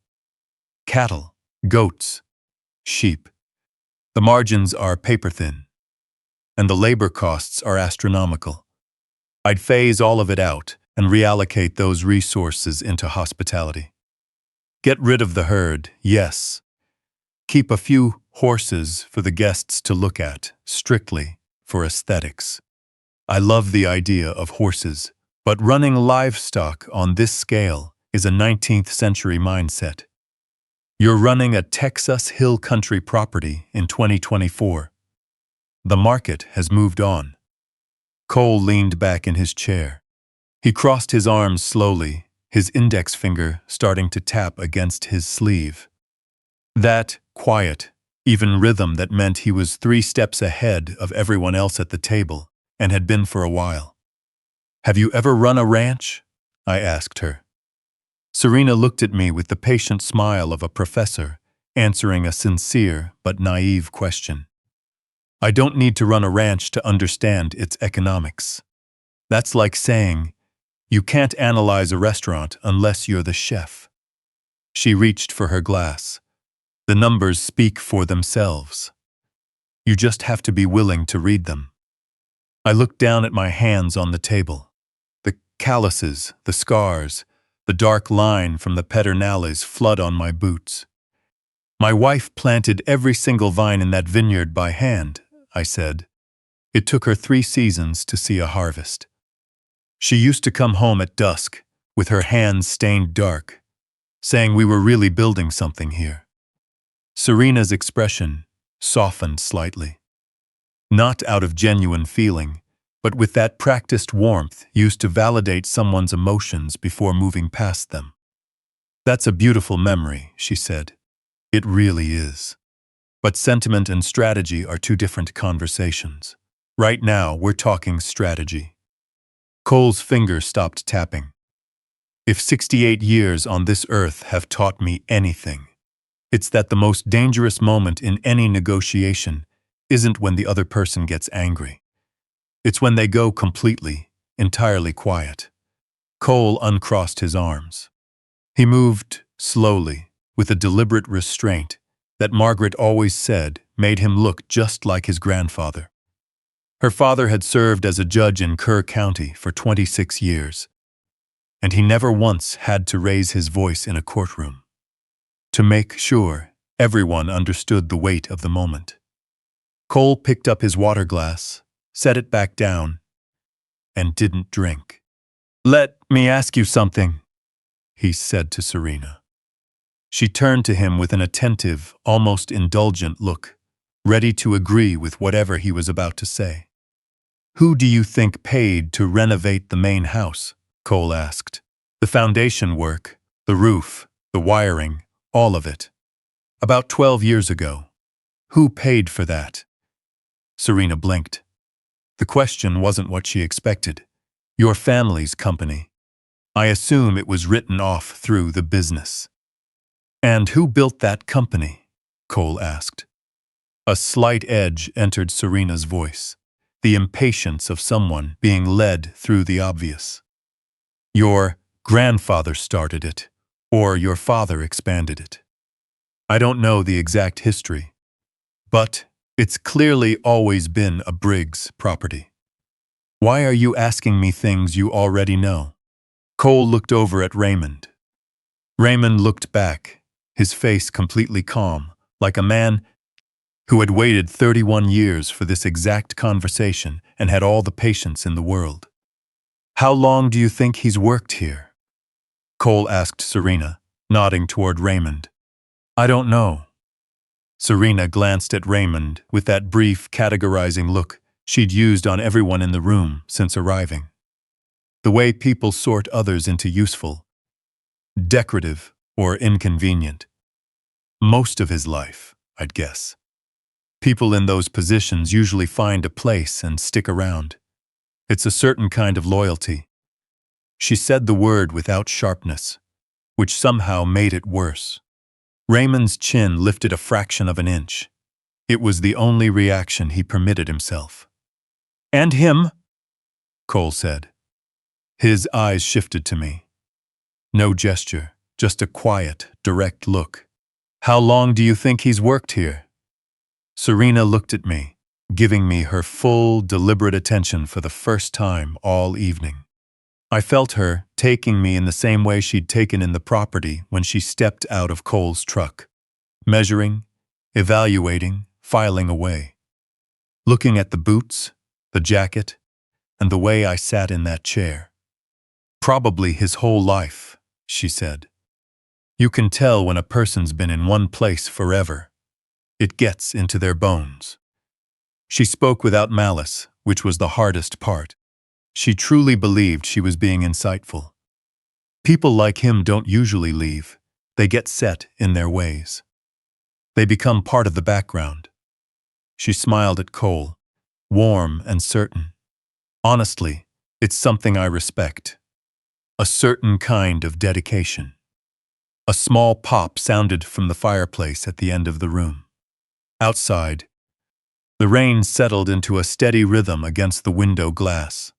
Cattle, goats, sheep. The margins are paper-thin, and the labor costs are astronomical. I'd phase all of it out and reallocate those resources into hospitality. Get rid of the herd, yes. Keep a few horses for the guests to look at, strictly for aesthetics. I love the idea of horses, but running livestock on this scale is a 19th century mindset. You're running a Texas Hill Country property in 2024. The market has moved on. Cole leaned back in his chair. He crossed his arms slowly, his index finger starting to tap against his sleeve. That quiet, even rhythm that meant he was 3 steps ahead of everyone else at the table, and had been for a while. "Have you ever run a ranch?" I asked her. Serena looked at me with the patient smile of a professor, answering a sincere but naive question. I don't need to run a ranch to understand its economics. That's like saying, you can't analyze a restaurant unless you're the chef. She reached for her glass. The numbers speak for themselves. You just have to be willing to read them. I looked down at my hands on the table. The calluses, the scars, the dark line from the pedernales flood on my boots. My wife planted every single vine in that vineyard by hand, I said. It took her 3 seasons to see a harvest. She used to come home at dusk, with her hands stained dark, saying we were really building something here. Serena's expression softened slightly. Not out of genuine feeling, but with that practiced warmth used to validate someone's emotions before moving past them. That's a beautiful memory, she said. It really is. But sentiment and strategy are 2 different conversations. Right now, we're talking strategy. Cole's finger stopped tapping. If 68 years on this earth have taught me anything, it's that the most dangerous moment in any negotiation isn't when the other person gets angry. It's when they go completely, entirely quiet. Cole uncrossed his arms. He moved slowly, with a deliberate restraint that Margaret always said made him look just like his grandfather. Her father had served as a judge in Kerr County for 26 years, and he never once had to raise his voice in a courtroom, to make sure everyone understood the weight of the moment. Cole picked up his water glass, set it back down, and didn't drink. "Let me ask you something," he said to Serena. She turned to him with an attentive, almost indulgent look, ready to agree with whatever he was about to say. "Who do you think paid to renovate the main house?" Cole asked. "The foundation work, the roof, the wiring, all of it. About 12 years ago. Who paid for that?" Serena blinked. The question wasn't what she expected. "Your family's company. I assume it was written off through the business." "And who built that company?" Cole asked. A slight edge entered Serena's voice, the impatience of someone being led through the obvious. "Your grandfather started it, or your father expanded it. I don't know the exact history, but it's clearly always been a Briggs property. Why are you asking me things you already know?" Cole looked over at Raymond. Raymond looked back, his face completely calm, like a man who had waited 31 years for this exact conversation and had all the patience in the world. "How long do you think he's worked here?" Cole asked Serena, nodding toward Raymond. "I don't know." Serena glanced at Raymond with that brief, categorizing look she'd used on everyone in the room since arriving. The way people sort others into useful, decorative, or inconvenient. Most of his life, I'd guess. People in those positions usually find a place and stick around. It's a certain kind of loyalty. She said the word without sharpness, which somehow made it worse. Raymond's chin lifted a fraction of an inch. It was the only reaction he permitted himself. "And him?" Cole said. His eyes shifted to me. No gesture, just a quiet, direct look. "How long do you think he's worked here?" Serena looked at me, giving me her full, deliberate attention for the first time all evening. I felt her taking me in the same way she'd taken in the property when she stepped out of Cole's truck, measuring, evaluating, filing away. Looking at the boots, the jacket, and the way I sat in that chair. "Probably his whole life," she said. "You can tell when a person's been in one place forever. It gets into their bones." She spoke without malice, which was the hardest part. She truly believed she was being insightful. People like him don't usually leave. They get set in their ways. They become part of the background. She smiled at Cole, warm and certain. "Honestly, it's something I respect. A certain kind of dedication." A small pop sounded from the fireplace at the end of the room. Outside, the rain settled into a steady rhythm against the window glass.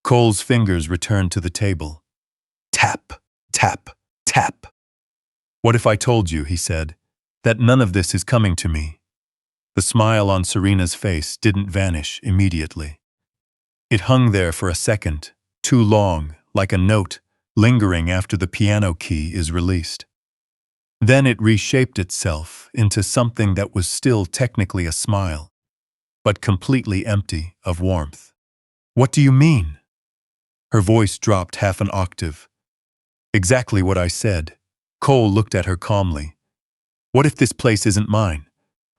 Cole's fingers returned to the table. Tap, tap, tap. "What if I told you," he said, "that none of this is coming to me?" The smile on Serena's face didn't vanish immediately. It hung there for a second, too long, like a note lingering after the piano key is released. Then it reshaped itself into something that was still technically a smile, but completely empty of warmth. "What do you mean?" Her voice dropped half an octave. "Exactly what I said." Cole looked at her calmly. "What if this place isn't mine?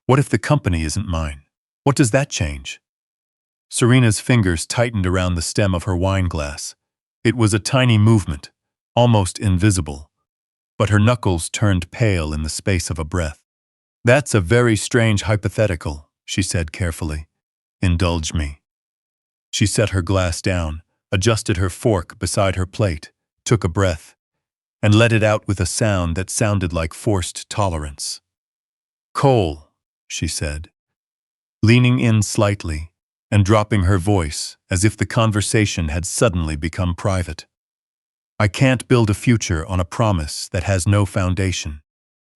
What if the company isn't mine? What does that change?" Serena's fingers tightened around the stem of her wine glass. It was a tiny movement, almost invisible, but her knuckles turned pale in the space of a breath. "That's a very strange hypothetical," she said carefully. "Indulge me." She set her glass down, adjusted her fork beside her plate, took a breath, and let it out with a sound that sounded like forced tolerance. "Cole," she said, leaning in slightly and dropping her voice as if the conversation had suddenly become private. "I can't build a future on a promise that has no foundation.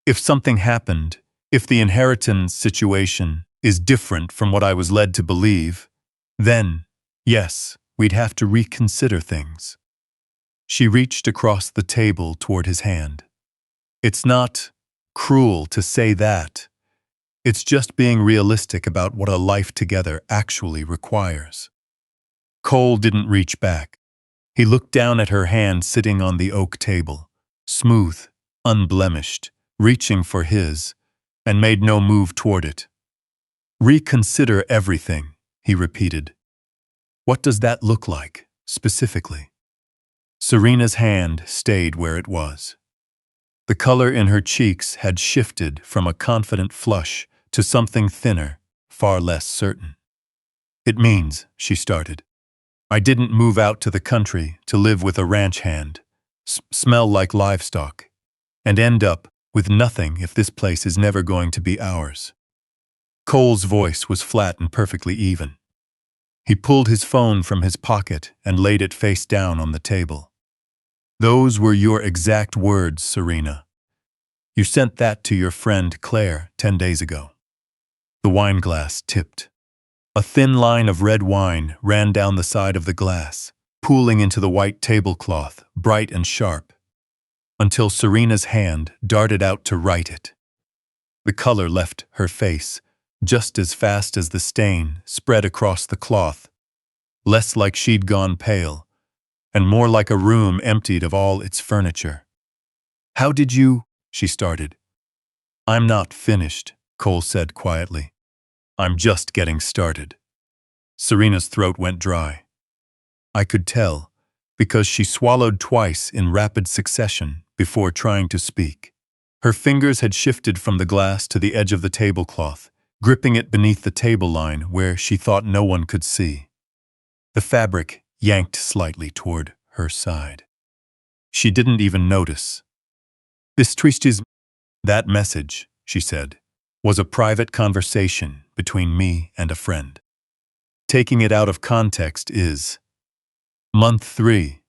If something happened, if the inheritance situation is different from what I was led to believe, then, yes, we'd have to reconsider things." She reached across the table toward his hand. "It's not cruel to say that. It's just being realistic about what a life together actually requires." Cole didn't reach back. He looked down at her hand sitting on the oak table, smooth, unblemished, reaching for his, and made no move toward it. "Reconsider everything," he repeated. "What does that look like, specifically?" Serena's hand stayed where it was. The color in her cheeks had shifted from a confident flush to something thinner, far less certain. "It means," she started, "I didn't move out to the country to live with a ranch hand, smell like livestock, and end up with nothing if this place is never going to be ours." Cole's voice was flat and perfectly even. He pulled his phone from his pocket and laid it face down on the table. "Those were your exact words, Serena. You sent that to your friend Claire 10 days ago." The wine glass tipped. A thin line of red wine ran down the side of the glass, pooling into the white tablecloth, bright and sharp, until Serena's hand darted out to right it. The color left her face just as fast as the stain spread across the cloth, less like she'd gone pale, and more like a room emptied of all its furniture. "How did you?" she started. "I'm not finished," Cole said quietly. "I'm just getting started." Serena's throat went dry. I could tell, because she swallowed twice in rapid succession before trying to speak. Her fingers had shifted from the glass to the edge of the tablecloth, gripping it beneath the table line where she thought no one could see. The fabric yanked slightly toward her side. She didn't even notice. "This tristes." That message, she said, was a private conversation between me and a friend. Taking it out of context is month 3.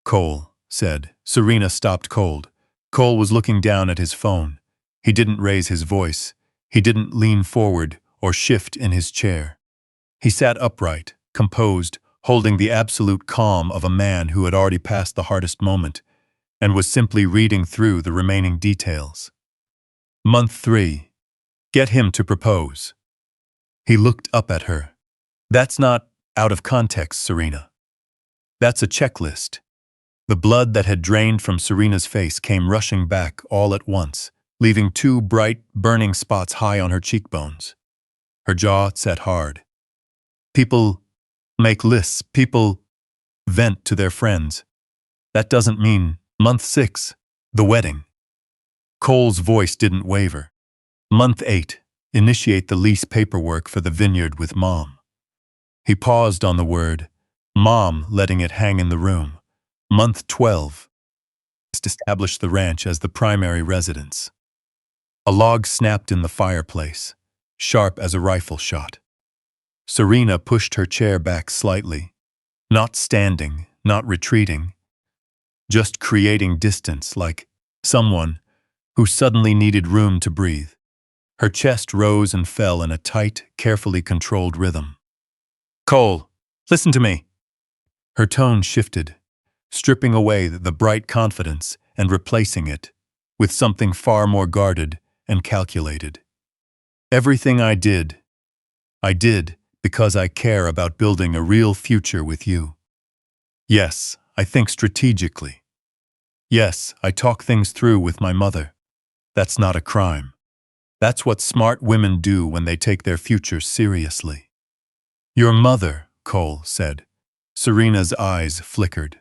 Cole said. Serena stopped cold. Cole was looking down at his phone. He didn't raise his voice. He didn't lean forward or shift in his chair. He sat upright, composed, holding the absolute calm of a man who had already passed the hardest moment and was simply reading through the remaining details. Month 3. Get him to propose. He looked up at her. That's not out of context, Serena. That's a checklist. The blood that had drained from Serena's face came rushing back all at once, leaving 2 bright, burning spots high on her cheekbones. Her jaw set hard. People make lists. People vent to their friends. That doesn't mean month 6, the wedding. Cole's voice didn't waver. Month 8, initiate the lease paperwork for the vineyard with Mom. He paused on the word, Mom, letting it hang in the room. Month 12, establish the ranch as the primary residence. A log snapped in the fireplace, sharp as a rifle shot. Serena pushed her chair back slightly, not standing, not retreating, just creating distance like someone who suddenly needed room to breathe. Her chest rose and fell in a tight, carefully controlled rhythm. Cole, listen to me. Her tone shifted, stripping away the bright confidence and replacing it with something far more guarded and calculated. Everything I did because I care about building a real future with you. Yes, I think strategically. Yes, I talk things through with my mother. That's not a crime. That's what smart women do when they take their future seriously. Your mother, Cole said. Serena's eyes flickered.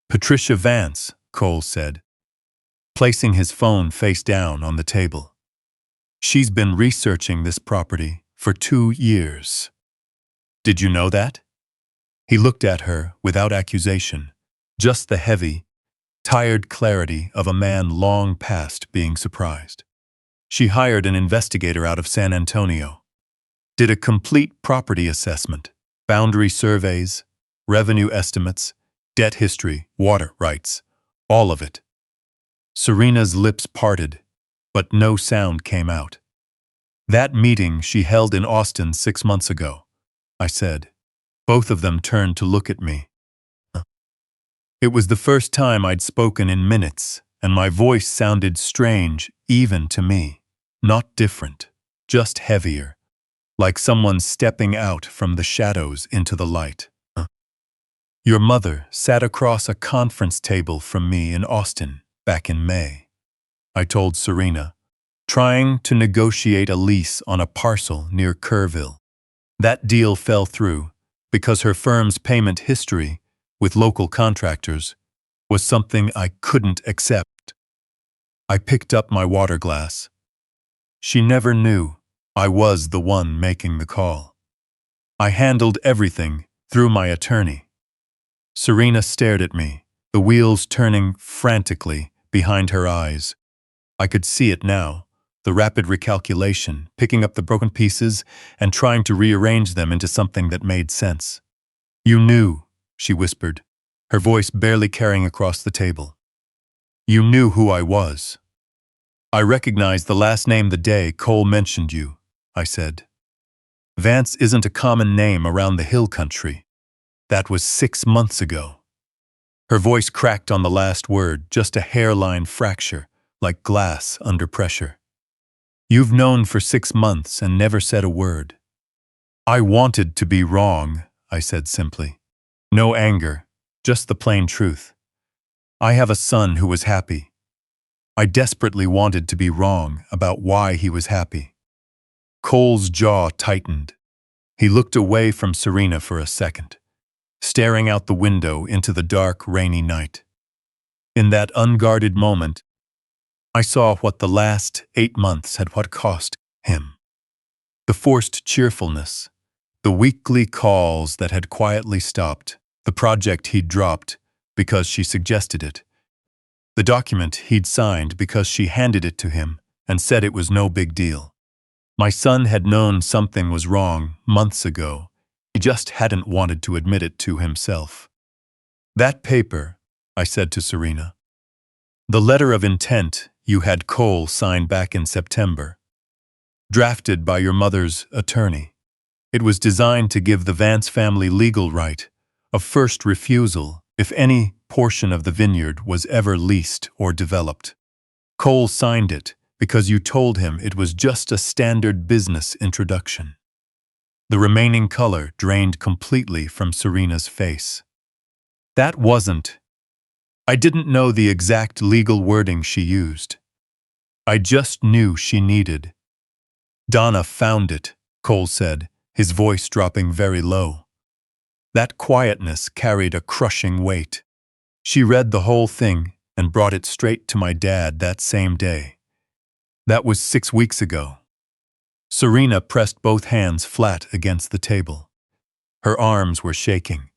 Patricia Vance, Cole said, placing his phone face down on the table. She's been researching this property for 2 years. Did you know that? He looked at her without accusation, just the heavy, tired clarity of a man long past being surprised. She hired an investigator out of San Antonio, did a complete property assessment, boundary surveys, revenue estimates, debt history, water rights, all of it. Serena's lips parted, but no sound came out. That meeting she held in Austin 6 months ago, I said. Both of them turned to look at me. It was the first time I'd spoken in minutes, and my voice sounded strange even to me. Not different, just heavier, like someone stepping out from the shadows into the light. Your mother sat across a conference table from me in Austin back in May, I told Serena, trying to negotiate a lease on a parcel near Kerrville. That deal fell through because her firm's payment history with local contractors was something I couldn't accept. I picked up my water glass. She never knew I was the one making the call. I handled everything through my attorney. Serena stared at me, the wheels turning frantically behind her eyes. I could see it now, the rapid recalculation, picking up the broken pieces and trying to rearrange them into something that made sense. You knew, she whispered, her voice barely carrying across the table. You knew who I was. I recognized the last name the day Cole mentioned you, I said. Vance isn't a common name around the hill country. That was 6 months ago. Her voice cracked on the last word, just a hairline fracture, like glass under pressure. You've known for 6 months and never said a word. I wanted to be wrong, I said simply. No anger, just the plain truth. I have a son who was happy. I desperately wanted to be wrong about why he was happy. Cole's jaw tightened. He looked away from Serena for a second, staring out the window into the dark, rainy night. In that unguarded moment, I saw what the last 8 months had cost him. The forced cheerfulness, the weekly calls that had quietly stopped, the project he'd dropped because she suggested it, the document he'd signed because she handed it to him and said it was no big deal. My son had known something was wrong months ago. He just hadn't wanted to admit it to himself. "That paper," I said to Serena, "the letter of intent you had Cole sign back in September, drafted by your mother's attorney. It was designed to give the Vance family legal right of first refusal if any portion of the vineyard was ever leased or developed. Cole signed it because you told him it was just a standard business introduction." The remaining color drained completely from Serena's face. That wasn't. I didn't know the exact legal wording she used. I just knew she needed. "Donna found it," Cole said, his voice dropping very low. That quietness carried a crushing weight. "She read the whole thing and brought it straight to my dad that same day. That was 6 weeks ago." Serena pressed both hands flat against the table. Her arms were shaking.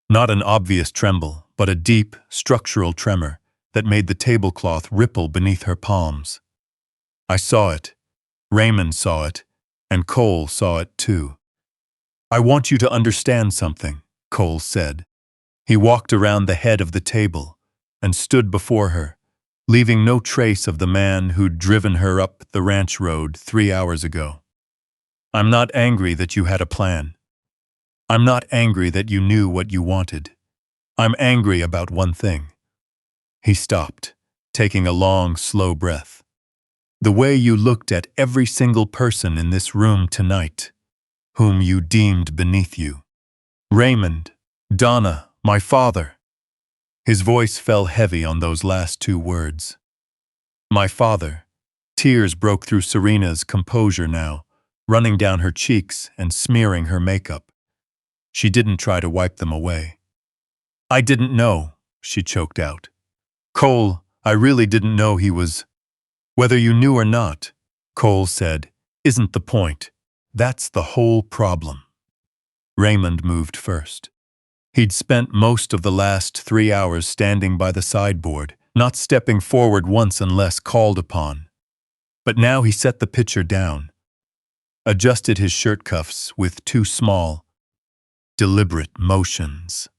Not an obvious tremble, but a deep, structural tremor that made the tablecloth ripple beneath her palms. I saw it. Raymond saw it, and Cole saw it too. "I want you to understand something," Cole said. He walked around the head of the table and stood before her, leaving no trace of the man who'd driven her up the ranch road 3 hours ago. "I'm not angry that you had a plan. I'm not angry that you knew what you wanted. I'm angry about one thing." He stopped, taking a long, slow breath. "The way you looked at every single person in this room tonight, whom you deemed beneath you. Raymond, Donna, my father." His voice fell heavy on those last 2 words. My father. Tears broke through Serena's composure now, running down her cheeks and smearing her makeup. She didn't try to wipe them away. "I didn't know," she choked out. "Cole, I really didn't know he was—" "Whether you knew or not," Cole said, "isn't the point. That's the whole problem." Raymond moved first. He'd spent most of the last 3 hours standing by the sideboard, not stepping forward once unless called upon. But now he set the pitcher down, adjusted his shirt cuffs with 2 small, deliberate motions.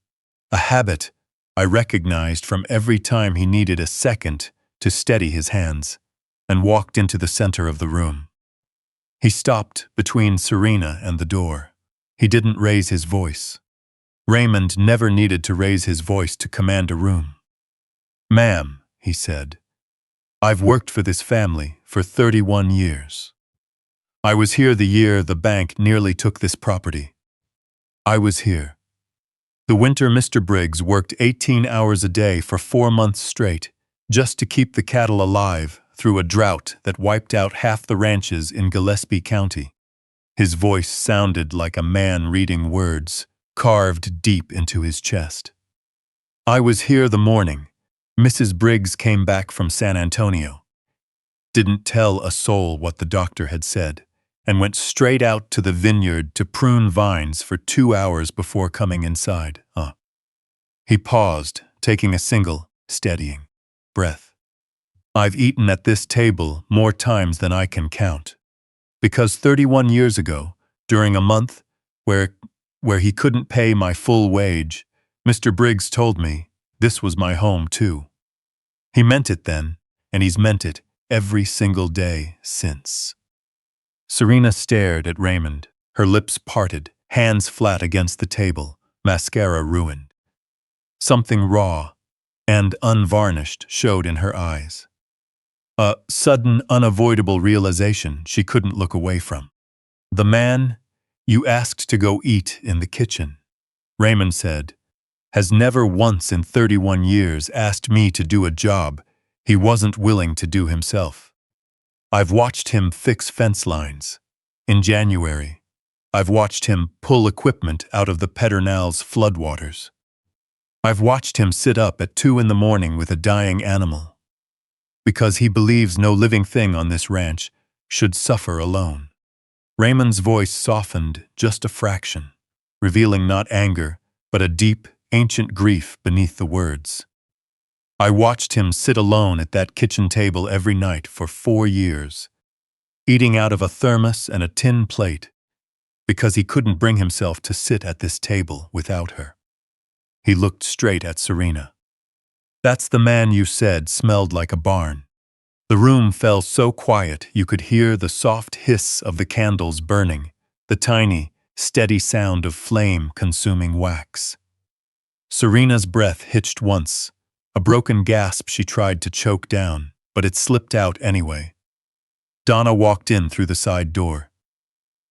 A habit I recognized from every time he needed a second to steady his hands, and walked into the center of the room. He stopped between Serena and the door. He didn't raise his voice. Raymond never needed to raise his voice to command a room. "Ma'am," he said, "I've worked for this family for 31 years. I was here the year the bank nearly took this property. I was here. The winter Mr. Briggs worked 18 hours a day for 4 months straight, just to keep the cattle alive through a drought that wiped out half the ranches in Gillespie County." His voice sounded like a man reading words, carved deep into his chest. "I was here the morning Mrs. Briggs came back from San Antonio. Didn't tell a soul what the doctor had said, and went straight out to the vineyard to prune vines for 2 hours before coming inside." He paused, taking a single, steadying breath. "I've eaten at this table more times than I can count. Because 31 years ago, during a month where he couldn't pay my full wage, Mr. Briggs told me this was my home too. He meant it then, and he's meant it every single day since." Serena stared at Raymond, her lips parted, hands flat against the table, mascara ruined. Something raw and unvarnished showed in her eyes. A sudden, unavoidable realization she couldn't look away from. "The man you asked to go eat in the kitchen," Raymond said, "has never once in 31 years asked me to do a job he wasn't willing to do himself. I've watched him fix fence lines. In January, I've watched him pull equipment out of the Pedernals floodwaters. I've watched him sit up at 2 in the morning with a dying animal, because he believes no living thing on this ranch should suffer alone. Raymond's voice softened just a fraction, revealing not anger, but a deep, ancient grief beneath the words. I watched him sit alone at that kitchen table every night for 4 years, eating out of a thermos and a tin plate, because he couldn't bring himself to sit at this table without her. He looked straight at Serena. That's the man you said smelled like a barn. The room fell so quiet you could hear the soft hiss of the candles burning, the tiny, steady sound of flame consuming wax. Serena's breath hitched once, a broken gasp she tried to choke down, but it slipped out anyway. Donna walked in through the side door.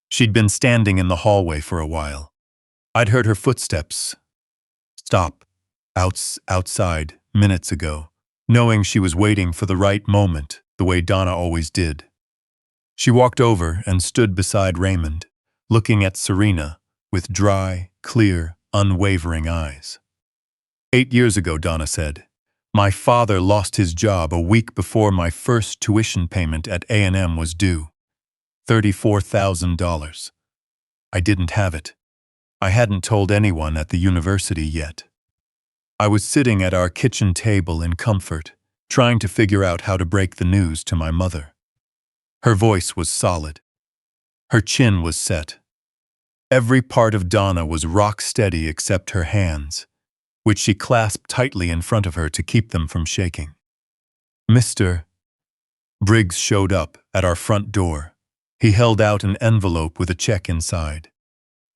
She'd been standing in the hallway for a while. I'd heard her footsteps stop outside minutes ago, knowing she was waiting for the right moment, the way Donna always did. She walked over and stood beside Raymond, looking at Serena with dry, clear, unwavering eyes. 8 years ago, Donna said, my father lost his job a week before my first tuition payment at A&M was due. $34,000. I didn't have it. I hadn't told anyone at the university yet. I was sitting at our kitchen table in comfort, trying to figure out how to break the news to my mother. Her voice was solid. Her chin was set. Every part of Donna was rock steady except her hands, which she clasped tightly in front of her to keep them from shaking. Mr. Briggs showed up at our front door. He held out an envelope with a check inside.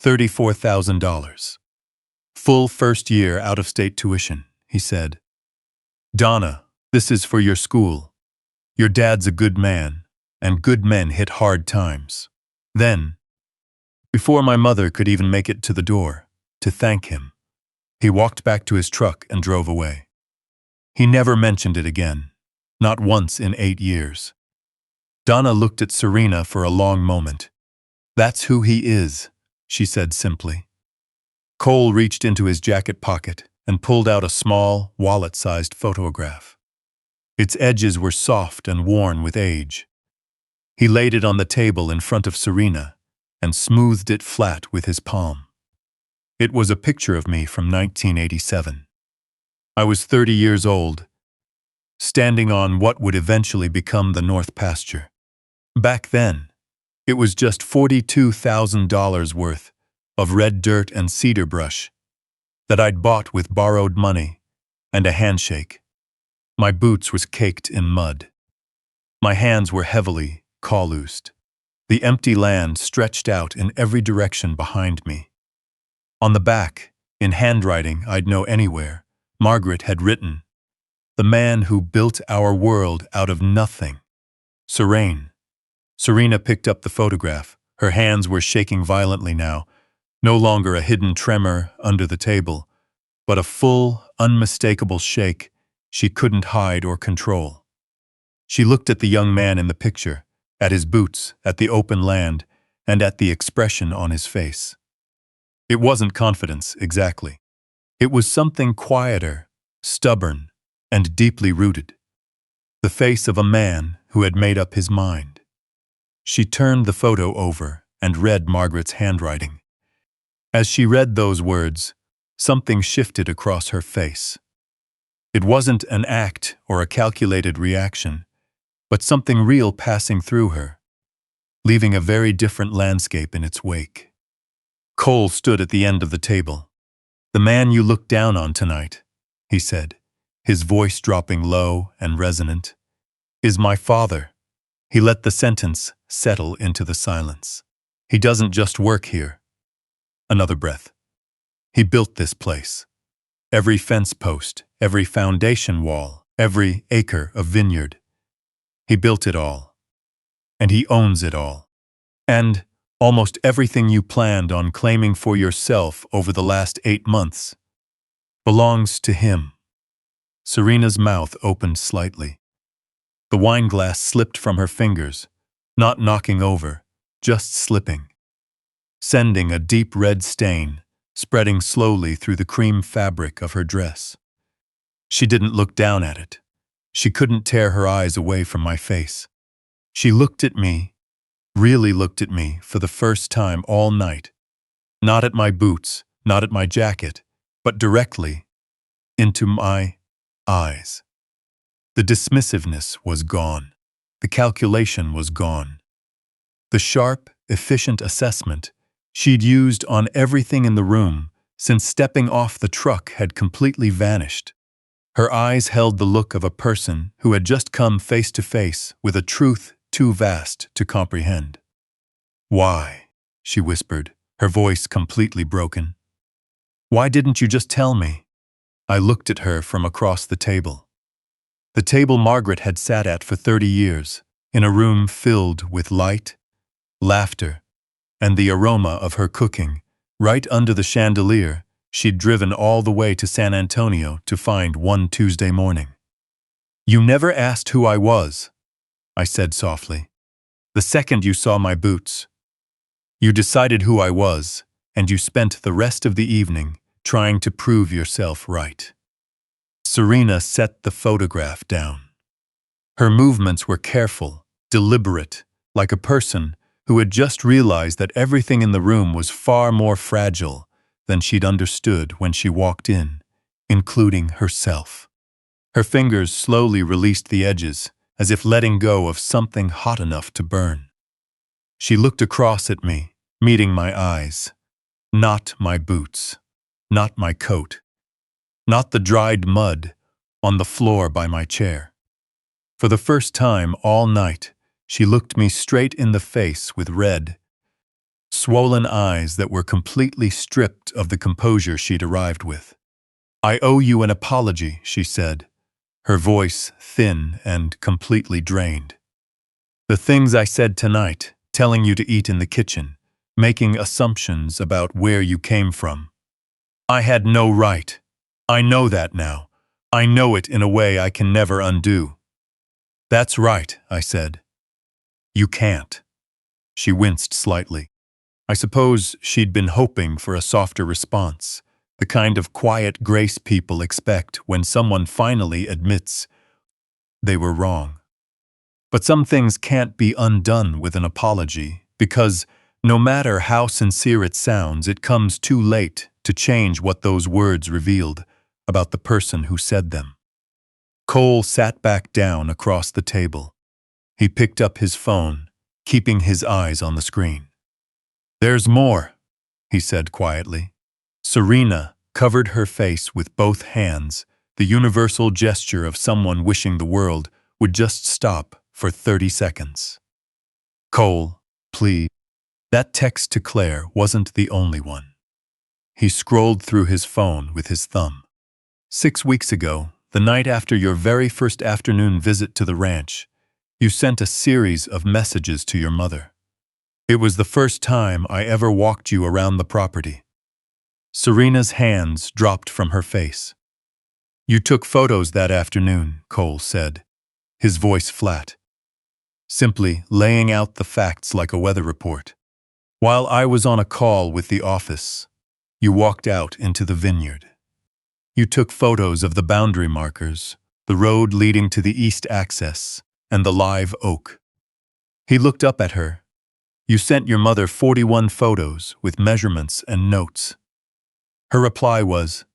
$34,000. Full first year out-of-state tuition, he said. Donna, this is for your school. Your dad's a good man, and good men hit hard times. Then, before my mother could even make it to the door to thank him, he walked back to his truck and drove away. He never mentioned it again, not once in 8 years. Donna looked at Serena for a long moment. That's who he is, she said simply. Cole reached into his jacket pocket and pulled out a small, wallet-sized photograph. Its edges were soft and worn with age. He laid it on the table in front of Serena and smoothed it flat with his palm. It was a picture of me from 1987. I was 30 years old, standing on what would eventually become the North Pasture. Back then, it was just $42,000 worth of red dirt and cedar brush that I'd bought with borrowed money and a handshake. My boots were caked in mud. My hands were heavily calloused. The empty land stretched out in every direction behind me. On the back, in handwriting I'd know anywhere, Margaret had written, "The man who built our world out of nothing. Serene." Serena picked up the photograph. Her hands were shaking violently now, no longer a hidden tremor under the table, but a full, unmistakable shake she couldn't hide or control. She looked at the young man in the picture, at his boots, at the open land, and at the expression on his face. It wasn't confidence, exactly. It was something quieter, stubborn, and deeply rooted. The face of a man who had made up his mind. She turned the photo over and read Margaret's handwriting. As she read those words, something shifted across her face. It wasn't an act or a calculated reaction, but something real passing through her, leaving a very different landscape in its wake. Cole stood at the end of the table. "The man you looked down on tonight," he said, his voice dropping low and resonant, "is my father." He let the sentence settle into the silence. "He doesn't just work here." Another breath. "He built this place. Every fence post, every foundation wall, every acre of vineyard. He built it all. And he owns it all. And almost everything you planned on claiming for yourself over the last 8 months belongs to him." Serena's mouth opened slightly. The wine glass slipped from her fingers, not knocking over, just slipping. sending a deep red stain, spreading slowly through the cream fabric of her dress. She didn't look down at it. She couldn't tear her eyes away from my face. She looked at me, really looked at me for the first time all night. Not at my boots, not at my jacket, but directly into my eyes. The dismissiveness was gone. The calculation was gone. The sharp, efficient assessment she'd used on everything in the room since stepping off the truck had completely vanished. Her eyes held the look of a person who had just come face to face with a truth too vast to comprehend. "Why?" she whispered, her voice completely broken. "Why didn't you just tell me?" I looked at her from across the table. The table Margaret had sat at for 30 years, in a room filled with light, laughter, and the aroma of her cooking, right under the chandelier she'd driven all the way to San Antonio to find one Tuesday morning. "You never asked who I was," I said softly. "The second you saw my boots. You decided who I was, and you spent the rest of the evening trying to prove yourself right." Serena set the photograph down. Her movements were careful, deliberate, like a person who had just realized that everything in the room was far more fragile than she'd understood when she walked in, including herself. Her fingers slowly released the edges, as if letting go of something hot enough to burn. She looked across at me, meeting my eyes. Not my boots, not my coat, not the dried mud on the floor by my chair. For the first time all night, she looked me straight in the face with red, swollen eyes that were completely stripped of the composure she'd arrived with. "I owe you an apology," she said, her voice thin and completely drained. "The things I said tonight, telling you to eat in the kitchen, making assumptions about where you came from. I had no right. I know that now. I know it in a way I can never undo." "That's right," I said. "You can't." She winced slightly. I suppose she'd been hoping for a softer response, the kind of quiet grace people expect when someone finally admits they were wrong. But some things can't be undone with an apology, because no matter how sincere it sounds, it comes too late to change what those words revealed about the person who said them. Cole sat back down across the table. He picked up his phone, keeping his eyes on the screen. "There's more," he said quietly. Serena covered her face with both hands, the universal gesture of someone wishing the world would just stop for 30 seconds. "Cole, please." That text to Claire wasn't the only one. He scrolled through his phone with his thumb. 6 weeks ago, the night after your very first afternoon visit to the ranch, you sent a series of messages to your mother. It was the first time I ever walked you around the property. Serena's hands dropped from her face. "You took photos that afternoon," Cole said, his voice flat, simply laying out the facts like a weather report. "While I was on a call with the office, you walked out into the vineyard. You took photos of the boundary markers, the road leading to the east access, and the live oak." He looked up at her. "You sent your mother 41 photos with measurements and notes." Her reply was,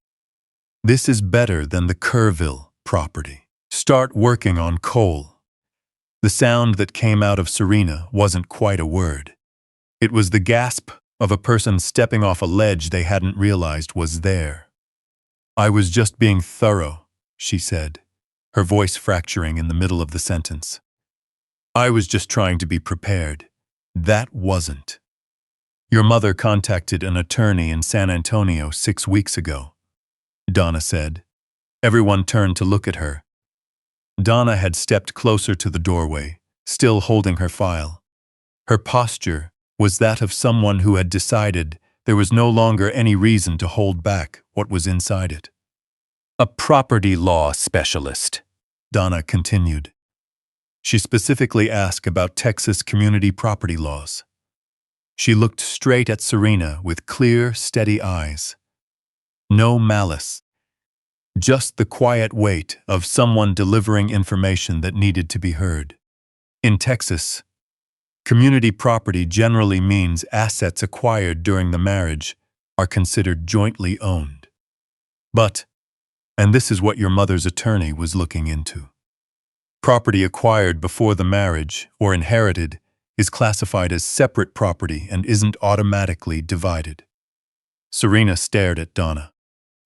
"This is better than the Kerrville property. Start working on Cole." The sound that came out of Serena wasn't quite a word. It was the gasp of a person stepping off a ledge they hadn't realized was there. "I was just being thorough," she said, her voice fracturing in the middle of the sentence. "I was just trying to be prepared. That wasn't." "Your mother contacted an attorney in San Antonio 6 weeks ago," Donna said. Everyone turned to look at her. Donna had stepped closer to the doorway, still holding her file. Her posture was that of someone who had decided there was no longer any reason to hold back what was inside it. "A property law specialist," Donna continued. She specifically asked about Texas community property laws. She looked straight at Serena with clear, steady eyes. No malice. Just the quiet weight of someone delivering information that needed to be heard. In Texas, community property generally means assets acquired during the marriage are considered jointly owned. But, and this is what your mother's attorney was looking into, property acquired before the marriage or inherited is classified as separate property and isn't automatically divided. Serena stared at Donna.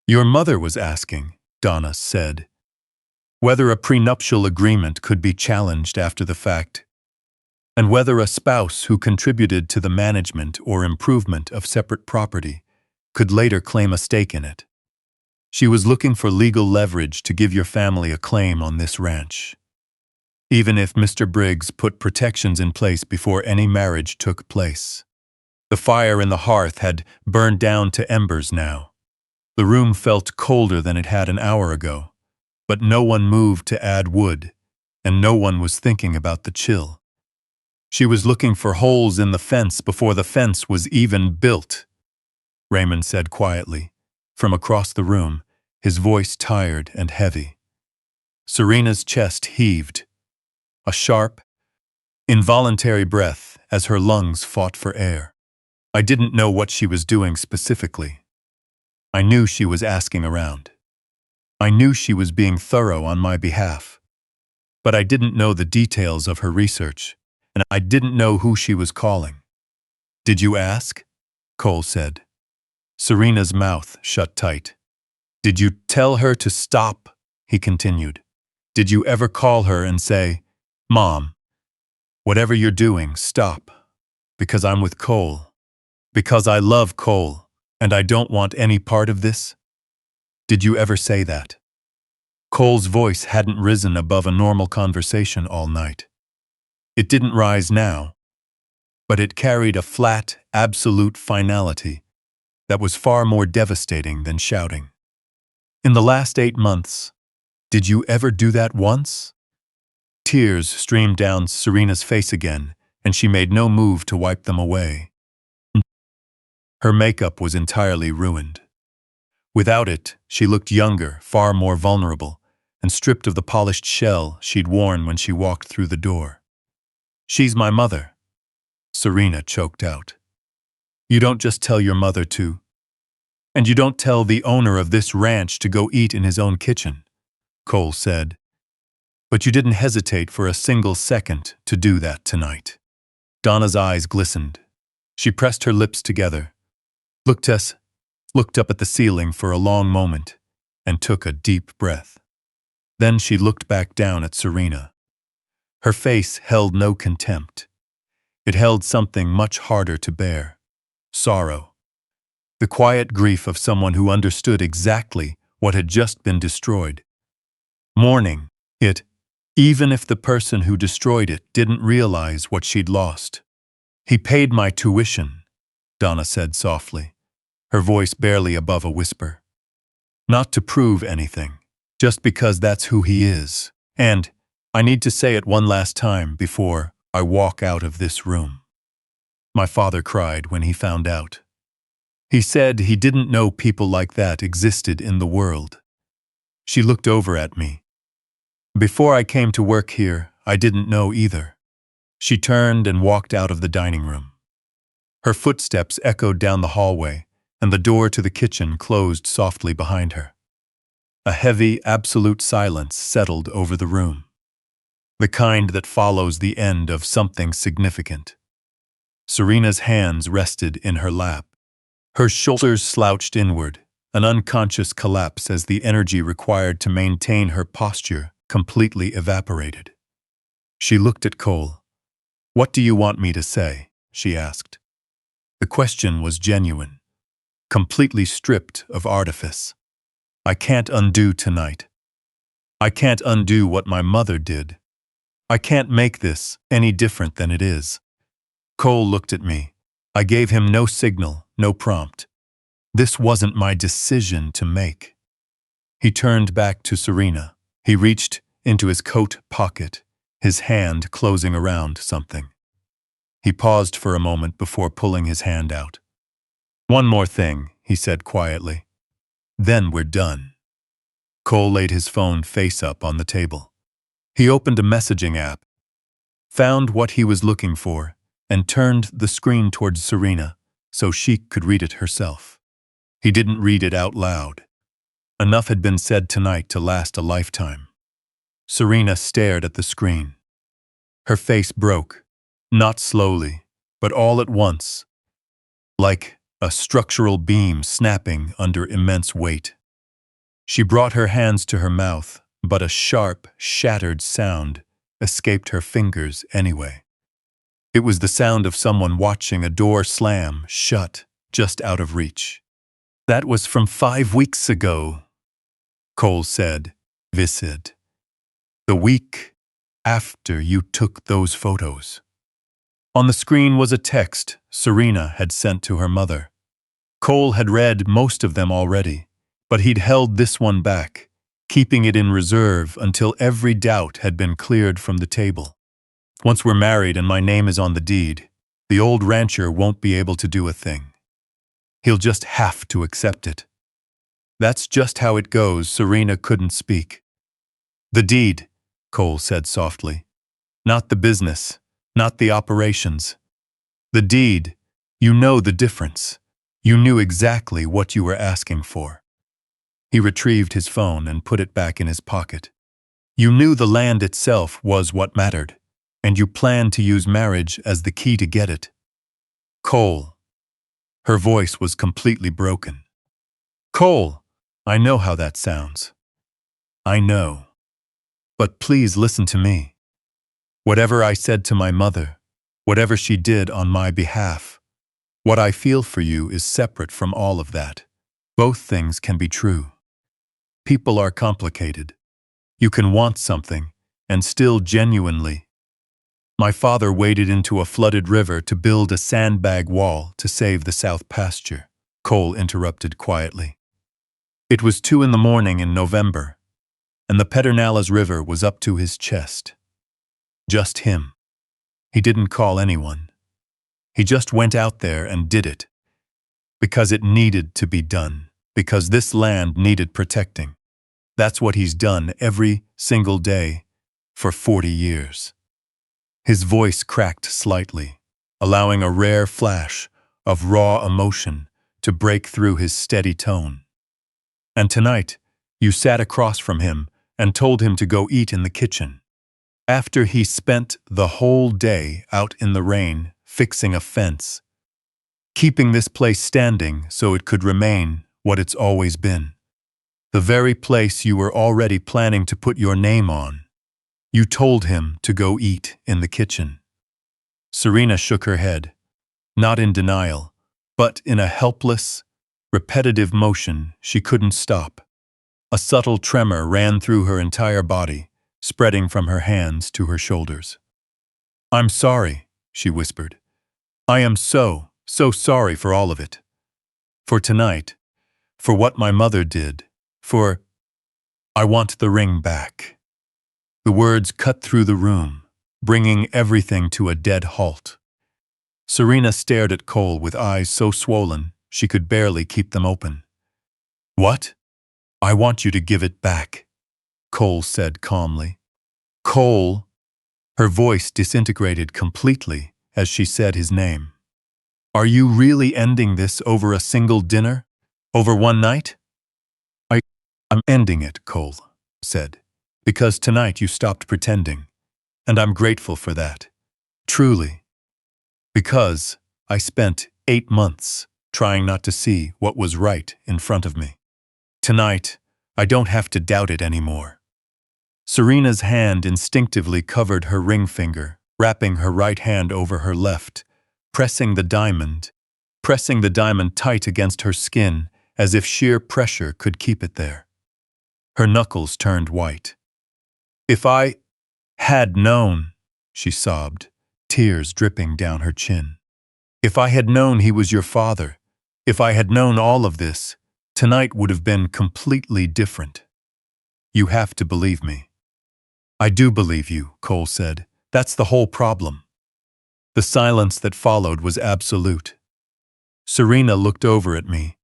Your mother was asking, Donna said, whether a prenuptial agreement could be challenged after the fact, and whether a spouse who contributed to the management or improvement of separate property could later claim a stake in it. She was looking for legal leverage to give your family a claim on this ranch. Even if Mr. Briggs put protections in place before any marriage took place. The fire in the hearth had burned down to embers now. The room felt colder than it had an hour ago, but no one moved to add wood, and no one was thinking about the chill. She was looking for holes in the fence before the fence was even built, Raymond said quietly, from across the room, his voice tired and heavy. Serena's chest heaved, a sharp, involuntary breath as her lungs fought for air. I didn't know what she was doing specifically. I knew she was asking around. I knew she was being thorough on my behalf. But I didn't know the details of her research, and I didn't know who she was calling. Did you ask? Cole said. Serena's mouth shut tight. Did you tell her to stop? He continued. Did you ever call her and say, Mom, whatever you're doing, stop, because I'm with Cole, because I love Cole, and I don't want any part of this? Did you ever say that? Cole's voice hadn't risen above a normal conversation all night. It didn't rise now, but it carried a flat, absolute finality that was far more devastating than shouting. In the last 8 months, did you ever do that once? Tears streamed down Serena's face again, and she made no move to wipe them away. Her makeup was entirely ruined. Without it, she looked younger, far more vulnerable, and stripped of the polished shell she'd worn when she walked through the door. She's my mother, Serena choked out. You don't just tell your mother to. And you don't tell the owner of this ranch to go eat in his own kitchen, Cole said. But you didn't hesitate for a single second to do that tonight. Donna's eyes glistened. She pressed her lips together, looked up at the ceiling for a long moment, and took a deep breath. Then she looked back down at Serena. Her face held no contempt. It held something much harder to bear. Sorrow. The quiet grief of someone who understood exactly what had just been destroyed. Mourning it, even if the person who destroyed it didn't realize what she'd lost. He paid my tuition, Donna said softly, her voice barely above a whisper. Not to prove anything, just because that's who he is. And I need to say it one last time before I walk out of this room. My father cried when he found out. He said he didn't know people like that existed in the world. She looked over at me. Before I came to work here, I didn't know either. She turned and walked out of the dining room. Her footsteps echoed down the hallway, and the door to the kitchen closed softly behind her. A heavy, absolute silence settled over the room. The kind that follows the end of something significant. Serena's hands rested in her lap. Her shoulders slouched inward, an unconscious collapse as the energy required to maintain her posture completely evaporated. She looked at Cole. What do you want me to say? She asked. The question was genuine, completely stripped of artifice. I can't undo tonight. I can't undo what my mother did. I can't make this any different than it is. Cole looked at me. I gave him no signal, no prompt. This wasn't my decision to make. He turned back to Serena. He reached into his coat pocket, his hand closing around something. He paused for a moment before pulling his hand out. One more thing, he said quietly. Then we're done. Cole laid his phone face up on the table. He opened a messaging app, found what he was looking for, and turned the screen towards Serena so she could read it herself. He didn't read it out loud. Enough had been said tonight to last a lifetime. Serena stared at the screen. Her face broke, not slowly, but all at once, like a structural beam snapping under immense weight. She brought her hands to her mouth, but a sharp, shattered sound escaped her fingers anyway. It was the sound of someone watching a door slam shut just out of reach. That was from 5 weeks ago, Cole said, viscid. The week after you took those photos. On the screen was a text Serena had sent to her mother. Cole had read most of them already, but he'd held this one back, keeping it in reserve until every doubt had been cleared from the table. Once we're married and my name is on the deed, the old rancher won't be able to do a thing. He'll just have to accept it. That's just how it goes. Serena couldn't speak. The deed, Cole said softly. Not the business, not the operations. The deed, you know the difference. You knew exactly what you were asking for. He retrieved his phone and put it back in his pocket. You knew the land itself was what mattered, and you planned to use marriage as the key to get it. Cole. Her voice was completely broken. Cole, I know how that sounds. I know. But please listen to me. Whatever I said to my mother, whatever she did on my behalf, what I feel for you is separate from all of that. Both things can be true. People are complicated. You can want something and still genuinely. My father waded into a flooded river to build a sandbag wall to save the south pasture, Cole interrupted quietly. It was 2 a.m. in November, and the Pedernales River was up to his chest. Just him. He didn't call anyone. He just went out there and did it. Because it needed to be done. Because this land needed protecting. That's what he's done every single day for 40 years. His voice cracked slightly, allowing a rare flash of raw emotion to break through his steady tone. And tonight, you sat across from him and told him to go eat in the kitchen. After he spent the whole day out in the rain fixing a fence, keeping this place standing so it could remain what it's always been. The very place you were already planning to put your name on. You told him to go eat in the kitchen. Serena shook her head, not in denial, but in a helpless, repetitive motion she couldn't stop. A subtle tremor ran through her entire body, spreading from her hands to her shoulders. I'm sorry, she whispered. I am so sorry for all of it. For tonight, for what my mother did, for... I want the ring back. The words cut through the room, bringing everything to a dead halt. Serena stared at Cole with eyes so swollen she could barely keep them open. What? I want you to give it back, Cole said calmly. Cole? Her voice disintegrated completely as she said his name. Are you really ending this over a single dinner? Over one night? I'm ending it, Cole said, because tonight you stopped pretending, and I'm grateful for that. Truly. Because I spent 8 months trying not to see what was right in front of me. Tonight, I don't have to doubt it anymore. Serena's hand instinctively covered her ring finger, wrapping her right hand over her left, pressing the diamond tight against her skin as if sheer pressure could keep it there. Her knuckles turned white. If I had known, she sobbed, tears dripping down her chin. If I had known he was your father, if I had known all of this, tonight would have been completely different. You have to believe me. I do believe you, Cole said. That's the whole problem. The silence that followed was absolute. Serena looked over at me.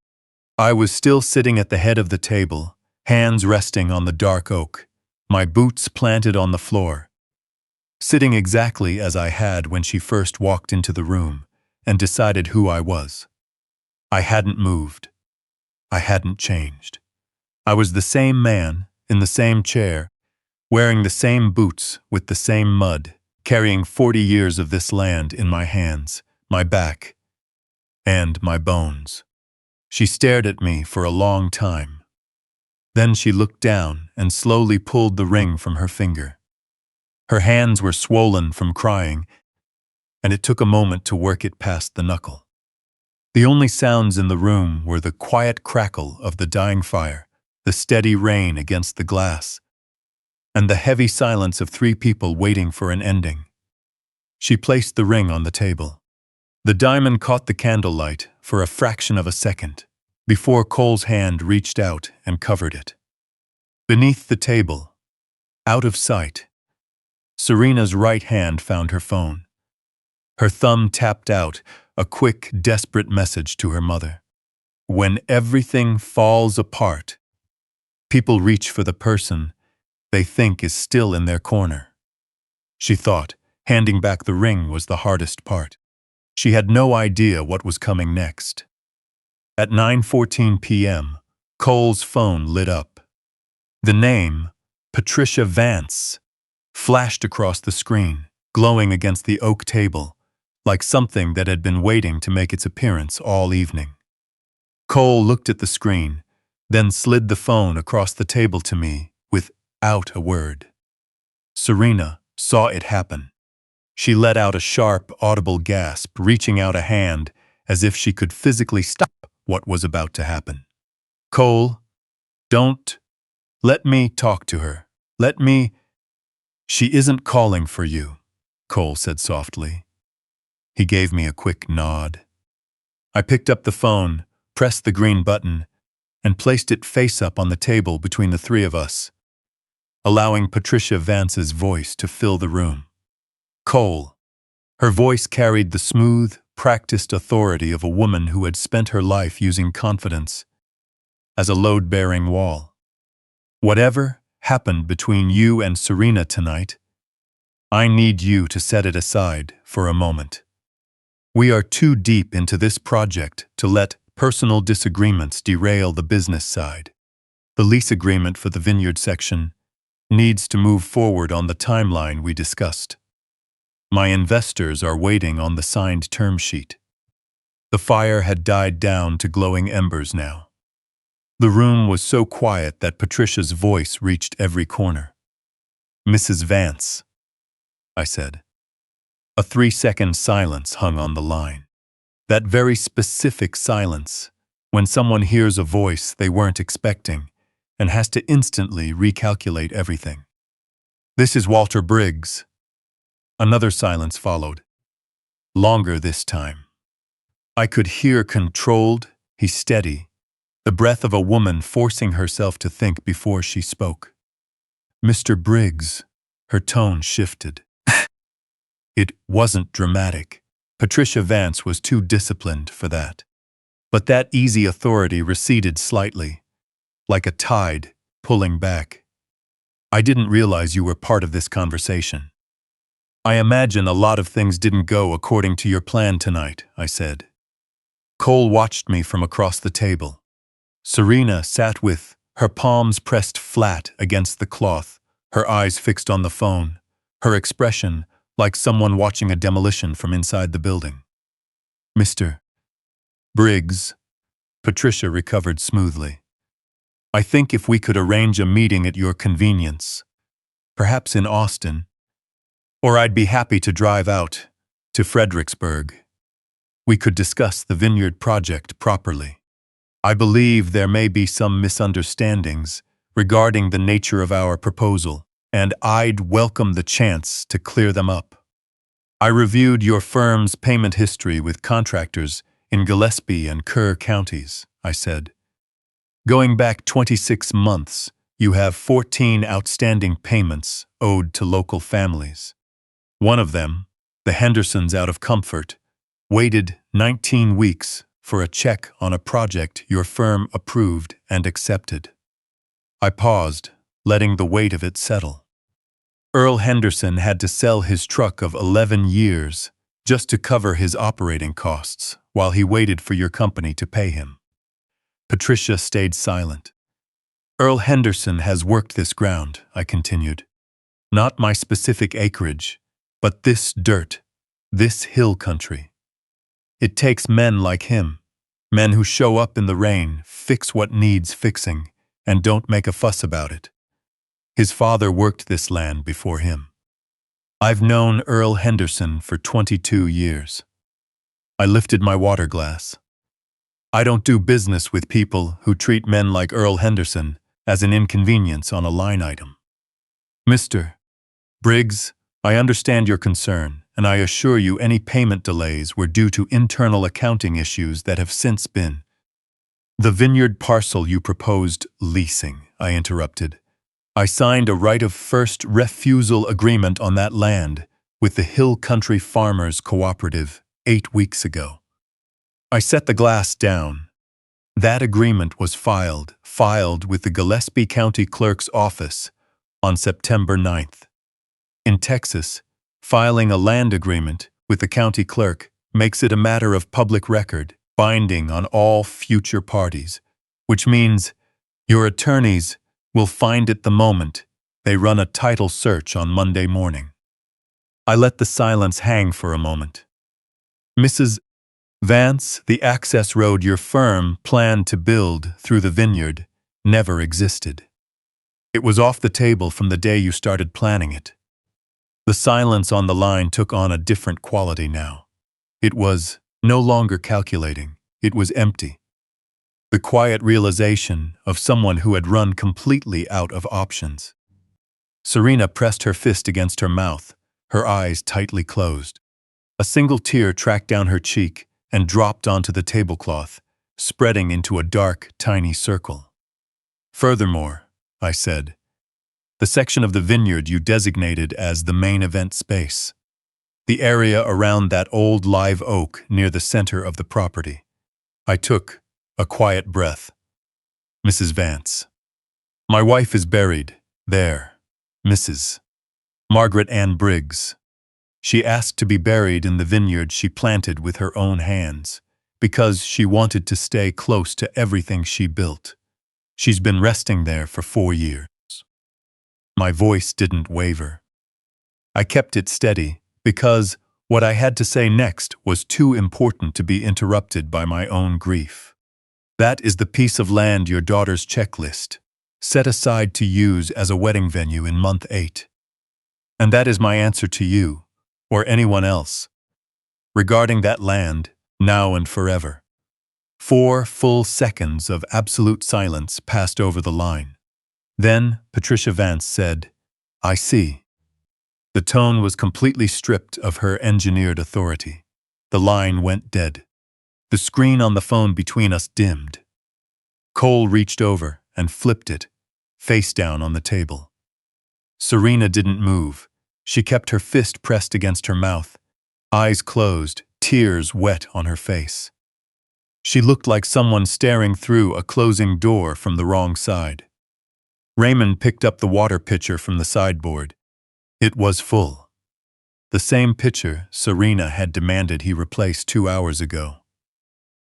I was still sitting at the head of the table, hands resting on the dark oak, my boots planted on the floor, sitting exactly as I had when she first walked into the room and decided who I was. I hadn't moved. I hadn't changed. I was the same man, in the same chair, wearing the same boots with the same mud, carrying 40 years of this land in my hands, my back, and my bones. She stared at me for a long time. Then she looked down and slowly pulled the ring from her finger. Her hands were swollen from crying, and it took a moment to work it past the knuckle. The only sounds in the room were the quiet crackle of the dying fire, the steady rain against the glass, and the heavy silence of 3 people waiting for an ending. She placed the ring on the table. The diamond caught the candlelight for a fraction of a second, before Cole's hand reached out and covered it. Beneath the table, out of sight, Serena's right hand found her phone. Her thumb tapped out a quick, desperate message to her mother. When everything falls apart, people reach for the person they think is still in their corner. She thought handing back the ring was the hardest part. She had no idea what was coming next. At 9:14 p.m., Cole's phone lit up. The name, Patricia Vance, flashed across the screen, glowing against the oak table, like something that had been waiting to make its appearance all evening. Cole looked at the screen, then slid the phone across the table to me without a word. Serena saw it happen. She let out a sharp, audible gasp, reaching out a hand as if she could physically stop what was about to happen. Cole, don't. Let me talk to her. Let me. She isn't calling for you, Cole said softly. He gave me a quick nod. I picked up the phone, pressed the green button, and placed it face up on the table between the 3 of us, allowing Patricia Vance's voice to fill the room. Cole. Her voice carried the smooth, practiced authority of a woman who had spent her life using confidence as a load-bearing wall. Whatever happened between you and Serena tonight, I need you to set it aside for a moment. We are too deep into this project to let personal disagreements derail the business side. The lease agreement for the vineyard section needs to move forward on the timeline we discussed. My investors are waiting on the signed term sheet. The fire had died down to glowing embers now. The room was so quiet that Patricia's voice reached every corner. Mrs. Vance, I said. A 3-second silence hung on the line. That very specific silence, when someone hears a voice they weren't expecting and has to instantly recalculate everything. This is Walter Briggs. Another silence followed. Longer this time. I could hear controlled, steady, the breath of a woman forcing herself to think before she spoke. Mr. Briggs, her tone shifted. It wasn't dramatic. Patricia Vance was too disciplined for that. But that easy authority receded slightly, like a tide pulling back. I didn't realize you were part of this conversation. I imagine a lot of things didn't go according to your plan tonight, I said. Cole watched me from across the table. Serena sat with her palms pressed flat against the cloth, her eyes fixed on the phone, her expression like someone watching a demolition from inside the building. Mr. Briggs, Patricia recovered smoothly. I think if we could arrange a meeting at your convenience, perhaps in Austin, or I'd be happy to drive out to Fredericksburg. We could discuss the vineyard project properly. I believe there may be some misunderstandings regarding the nature of our proposal, and I'd welcome the chance to clear them up. I reviewed your firm's payment history with contractors in Gillespie and Kerr counties, I said. Going back 26 months, you have 14 outstanding payments owed to local families. One of them, The Hendersons, out of comfort, waited 19 weeks for a check on a project your firm approved and accepted. I paused, letting the weight of it settle. Earl Henderson had to sell his truck of 11 years just to cover his operating costs while he waited for your company to pay him. Patricia stayed silent. Earl Henderson has worked this ground, I continued. Not my specific acreage, but this dirt, this hill country. It takes men like him, men who show up in the rain, fix what needs fixing, and don't make a fuss about it. His father worked this land before him. I've known Earl Henderson for 22 years. I lifted my water glass. I don't do business with people who treat men like Earl Henderson as an inconvenience on a line item. Mr. Briggs, I understand your concern, and I assure you any payment delays were due to internal accounting issues that have since been. The vineyard parcel you proposed leasing, I interrupted. I signed a right of first refusal agreement on that land with the Hill Country Farmers Cooperative 8 weeks ago. I set the glass down. That agreement was filed with the Gillespie County Clerk's office on September 9th. In Texas, filing a land agreement with the county clerk makes it a matter of public record, binding on all future parties, which means your attorneys will find it the moment they run a title search on Monday morning. I let the silence hang for a moment. Mrs. Vance, the access road your firm planned to build through the vineyard never existed. It was off the table from the day you started planning it. The silence on the line took on a different quality now. It was no longer calculating, it was empty. The quiet realization of someone who had run completely out of options. Serena pressed her fist against her mouth, her eyes tightly closed. A single tear tracked down her cheek and dropped onto the tablecloth, spreading into a dark, tiny circle. Furthermore, I said, the section of the vineyard you designated as the main event space. The area around that old live oak near the center of the property. I took a quiet breath. Mrs. Vance. My wife is buried there, Mrs. Margaret Ann Briggs. She asked to be buried in the vineyard she planted with her own hands, because she wanted to stay close to everything she built. She's been resting there for 4 years. My voice didn't waver. I kept it steady, because what I had to say next was too important to be interrupted by my own grief. That is the piece of land your daughter's checklist, set aside to use as a wedding venue in month 8. And that is my answer to you, or anyone else, regarding that land, now and forever. 4 full seconds of absolute silence passed over the line. Then Patricia Vance said, I see. The tone was completely stripped of her engineered authority. The line went dead. The screen on the phone between us dimmed. Cole reached over and flipped it, face down on the table. Serena didn't move. She kept her fist pressed against her mouth, eyes closed, tears wet on her face. She looked like someone staring through a closing door from the wrong side. Raymond picked up the water pitcher from the sideboard. It was full. The same pitcher Serena had demanded he replace 2 hours ago.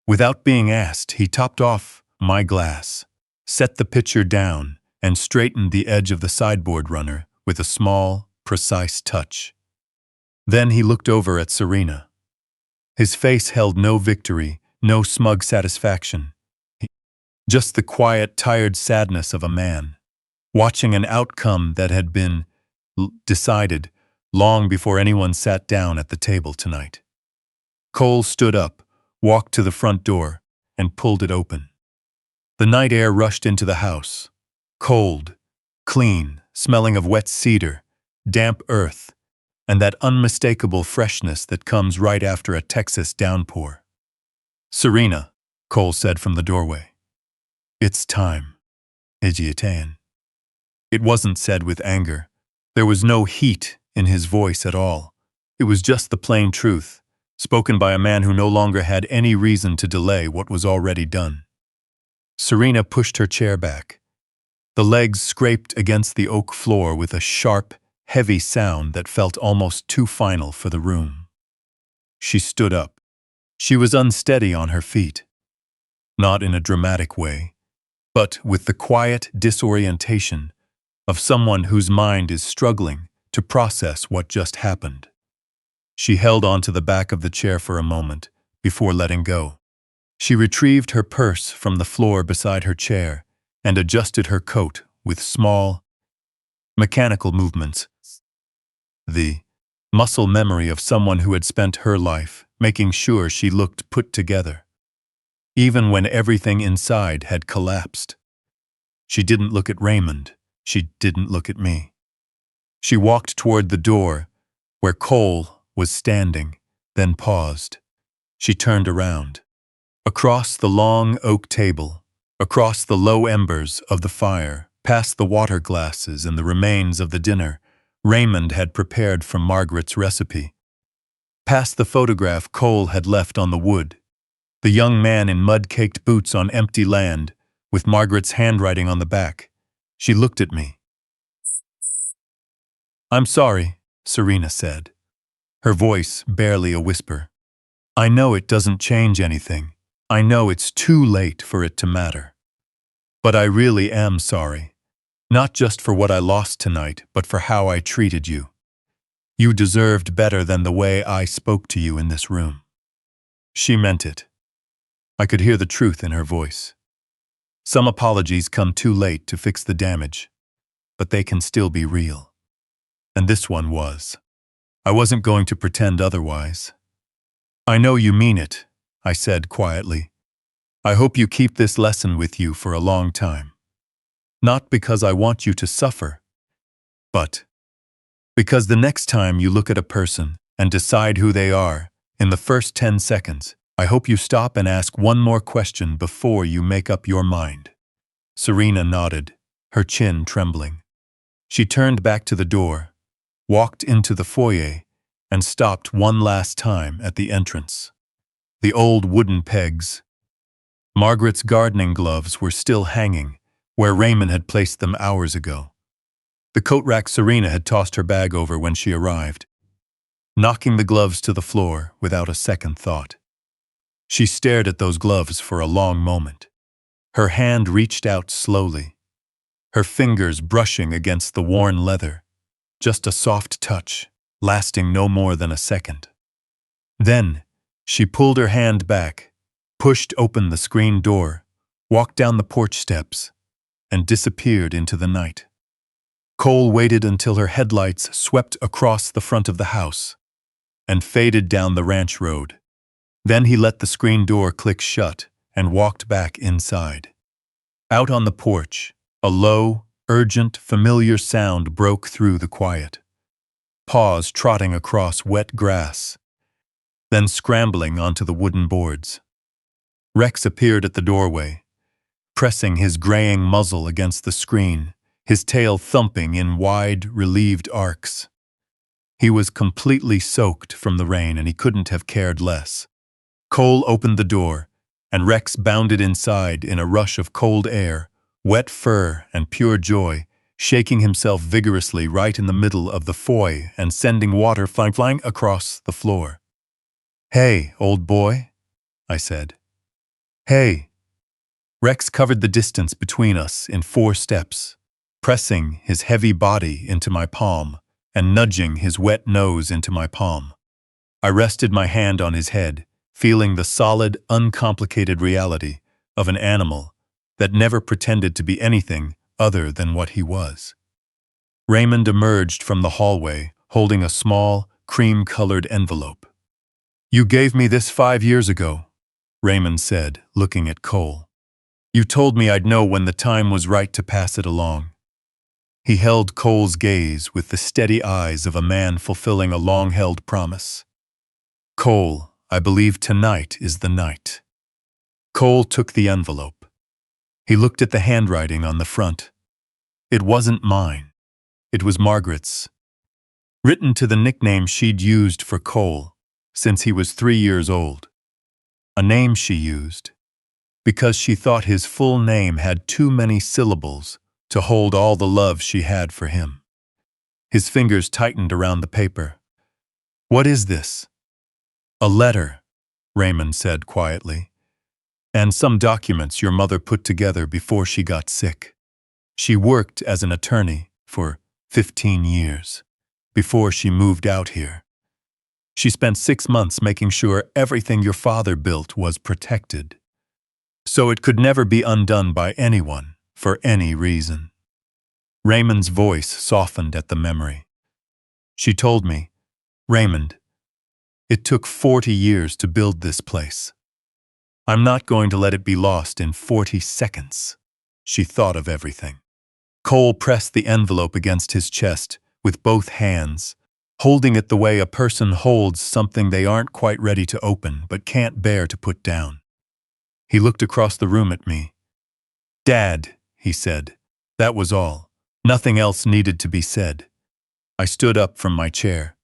Without being asked, he topped off my glass, set the pitcher down, and straightened the edge of the sideboard runner with a small, precise touch. Then he looked over at Serena. His face held no victory, no smug satisfaction. Just the quiet, tired sadness of a man, watching an outcome that had been decided long before anyone sat down at the table tonight. Cole stood up, walked to the front door, and pulled it open. The night air rushed into the house. Cold, clean, smelling of wet cedar, damp earth, and that unmistakable freshness that comes right after a Texas downpour. Serena, Cole said from the doorway. It's time. Igiatan. It wasn't said with anger. There was no heat in his voice at all, It was just the plain truth, spoken by a man who no longer had any reason to delay what was already done. Serena pushed her chair back. The legs scraped against the oak floor with a sharp, heavy sound that felt almost too final for the room. She stood up. She was unsteady on her feet. Not in a dramatic way, but with the quiet disorientation of someone whose mind is struggling to process what just happened. She held onto the back of the chair for a moment before letting go. She retrieved her purse from the floor beside her chair and adjusted her coat with small, mechanical movements. The muscle memory of someone who had spent her life making sure she looked put together, even when everything inside had collapsed. She didn't look at Raymond. She didn't look at me. She walked toward the door where Cole was standing, then paused. She turned around. Across the long oak table, across the low embers of the fire, past the water glasses and the remains of the dinner Raymond had prepared from Margaret's recipe, past the photograph Cole had left on the wood, the young man in mud-caked boots on empty land, with Margaret's handwriting on the back. She looked at me. "I'm sorry," Serena said, her voice barely a whisper. "I know it doesn't change anything. I know it's too late for it to matter. But I really am sorry. Not just for what I lost tonight, but for how I treated you. You deserved better than the way I spoke to you in this room." She meant it. I could hear the truth in her voice. Some apologies come too late to fix the damage, but they can still be real. And this one was. I wasn't going to pretend otherwise. "I know you mean it," I said quietly. "I hope you keep this lesson with you for a long time. Not because I want you to suffer, but because the next time you look at a person and decide who they are, in the first 10 seconds, I hope you stop and ask one more question before you make up your mind." Serena nodded, her chin trembling. She turned back to the door, walked into the foyer, and stopped one last time at the entrance. The old wooden pegs. Margaret's gardening gloves were still hanging where Raymond had placed them hours ago. The coat rack Serena had tossed her bag over when she arrived, knocking the gloves to the floor without a second thought. She stared at those gloves for a long moment. Her hand reached out slowly, her fingers brushing against the worn leather, just a soft touch, lasting no more than a second. Then, she pulled her hand back, pushed open the screen door, walked down the porch steps, and disappeared into the night. Cole waited until her headlights swept across the front of the house and faded down the ranch road. Then he let the screen door click shut and walked back inside. Out on the porch, a low, urgent, familiar sound broke through the quiet. Paws trotting across wet grass, then scrambling onto the wooden boards. Rex appeared at the doorway, pressing his graying muzzle against the screen, his tail thumping in wide, relieved arcs. He was completely soaked from the rain, and he couldn't have cared less. Cole opened the door, and Rex bounded inside in a rush of cold air, wet fur, and pure joy, shaking himself vigorously right in the middle of the foyer and sending water flying across the floor. "Hey, old boy," I said. "Hey." Rex covered the distance between us in 4 steps, pressing his heavy body into my palm and nudging his wet nose into my palm. I rested my hand on his head, feeling the solid, uncomplicated reality of an animal that never pretended to be anything other than what he was. Raymond emerged from the hallway, holding a small, cream-colored envelope. "You gave me this 5 years ago," Raymond said, looking at Cole. "You told me I'd know when the time was right to pass it along." He held Cole's gaze with the steady eyes of a man fulfilling a long-held promise. "Cole, I believe tonight is the night." Cole took the envelope. He looked at the handwriting on the front. It wasn't mine. It was Margaret's. written to the nickname she'd used for Cole since he was 3 years old. A name she used because she thought his full name had too many syllables to hold all the love she had for him. His fingers tightened around the paper. "What is this?" "A letter," Raymond said quietly, "and some documents your mother put together before she got sick. She worked as an attorney for 15 years before she moved out here. She spent 6 months making sure everything your father built was protected, so it could never be undone by anyone for any reason." Raymond's voice softened at the memory. "She told me, Raymond, it took 40 years to build this place. I'm not going to let it be lost in 40 seconds. She thought of everything." Cole pressed the envelope against his chest with both hands, holding it the way a person holds something they aren't quite ready to open but can't bear to put down. He looked across the room at me. "Dad," he said. That was all. Nothing else needed to be said. I stood up from my chair.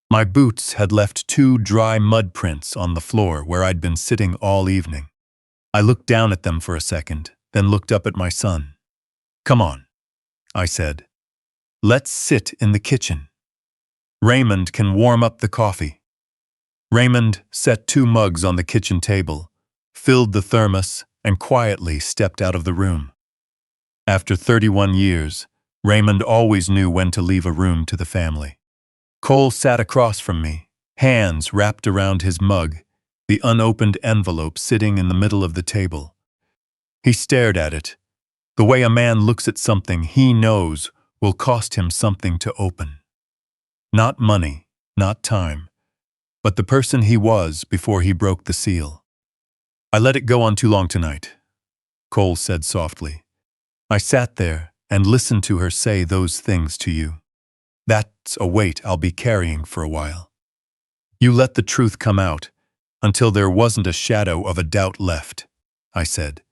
My boots had left 2 dry mud prints on the floor where I'd been sitting all evening. I looked down at them for a second, then looked up at my son. "Come on," I said. "Let's sit in the kitchen. Raymond can warm up the coffee." Raymond set 2 mugs on the kitchen table, filled the thermos, and quietly stepped out of the room. After 31 years, Raymond always knew when to leave a room to the family. Cole sat across from me, hands wrapped around his mug, the unopened envelope sitting in the middle of the table. He stared at it, the way a man looks at something he knows will cost him something to open. Not money, not time, but the person he was before he broke the seal. "I let it go on too long tonight," Cole said softly. "I sat there and listened to her say those things to you. That's a weight I'll be carrying for a while. You let the truth come out until there wasn't a shadow of a doubt left," I said.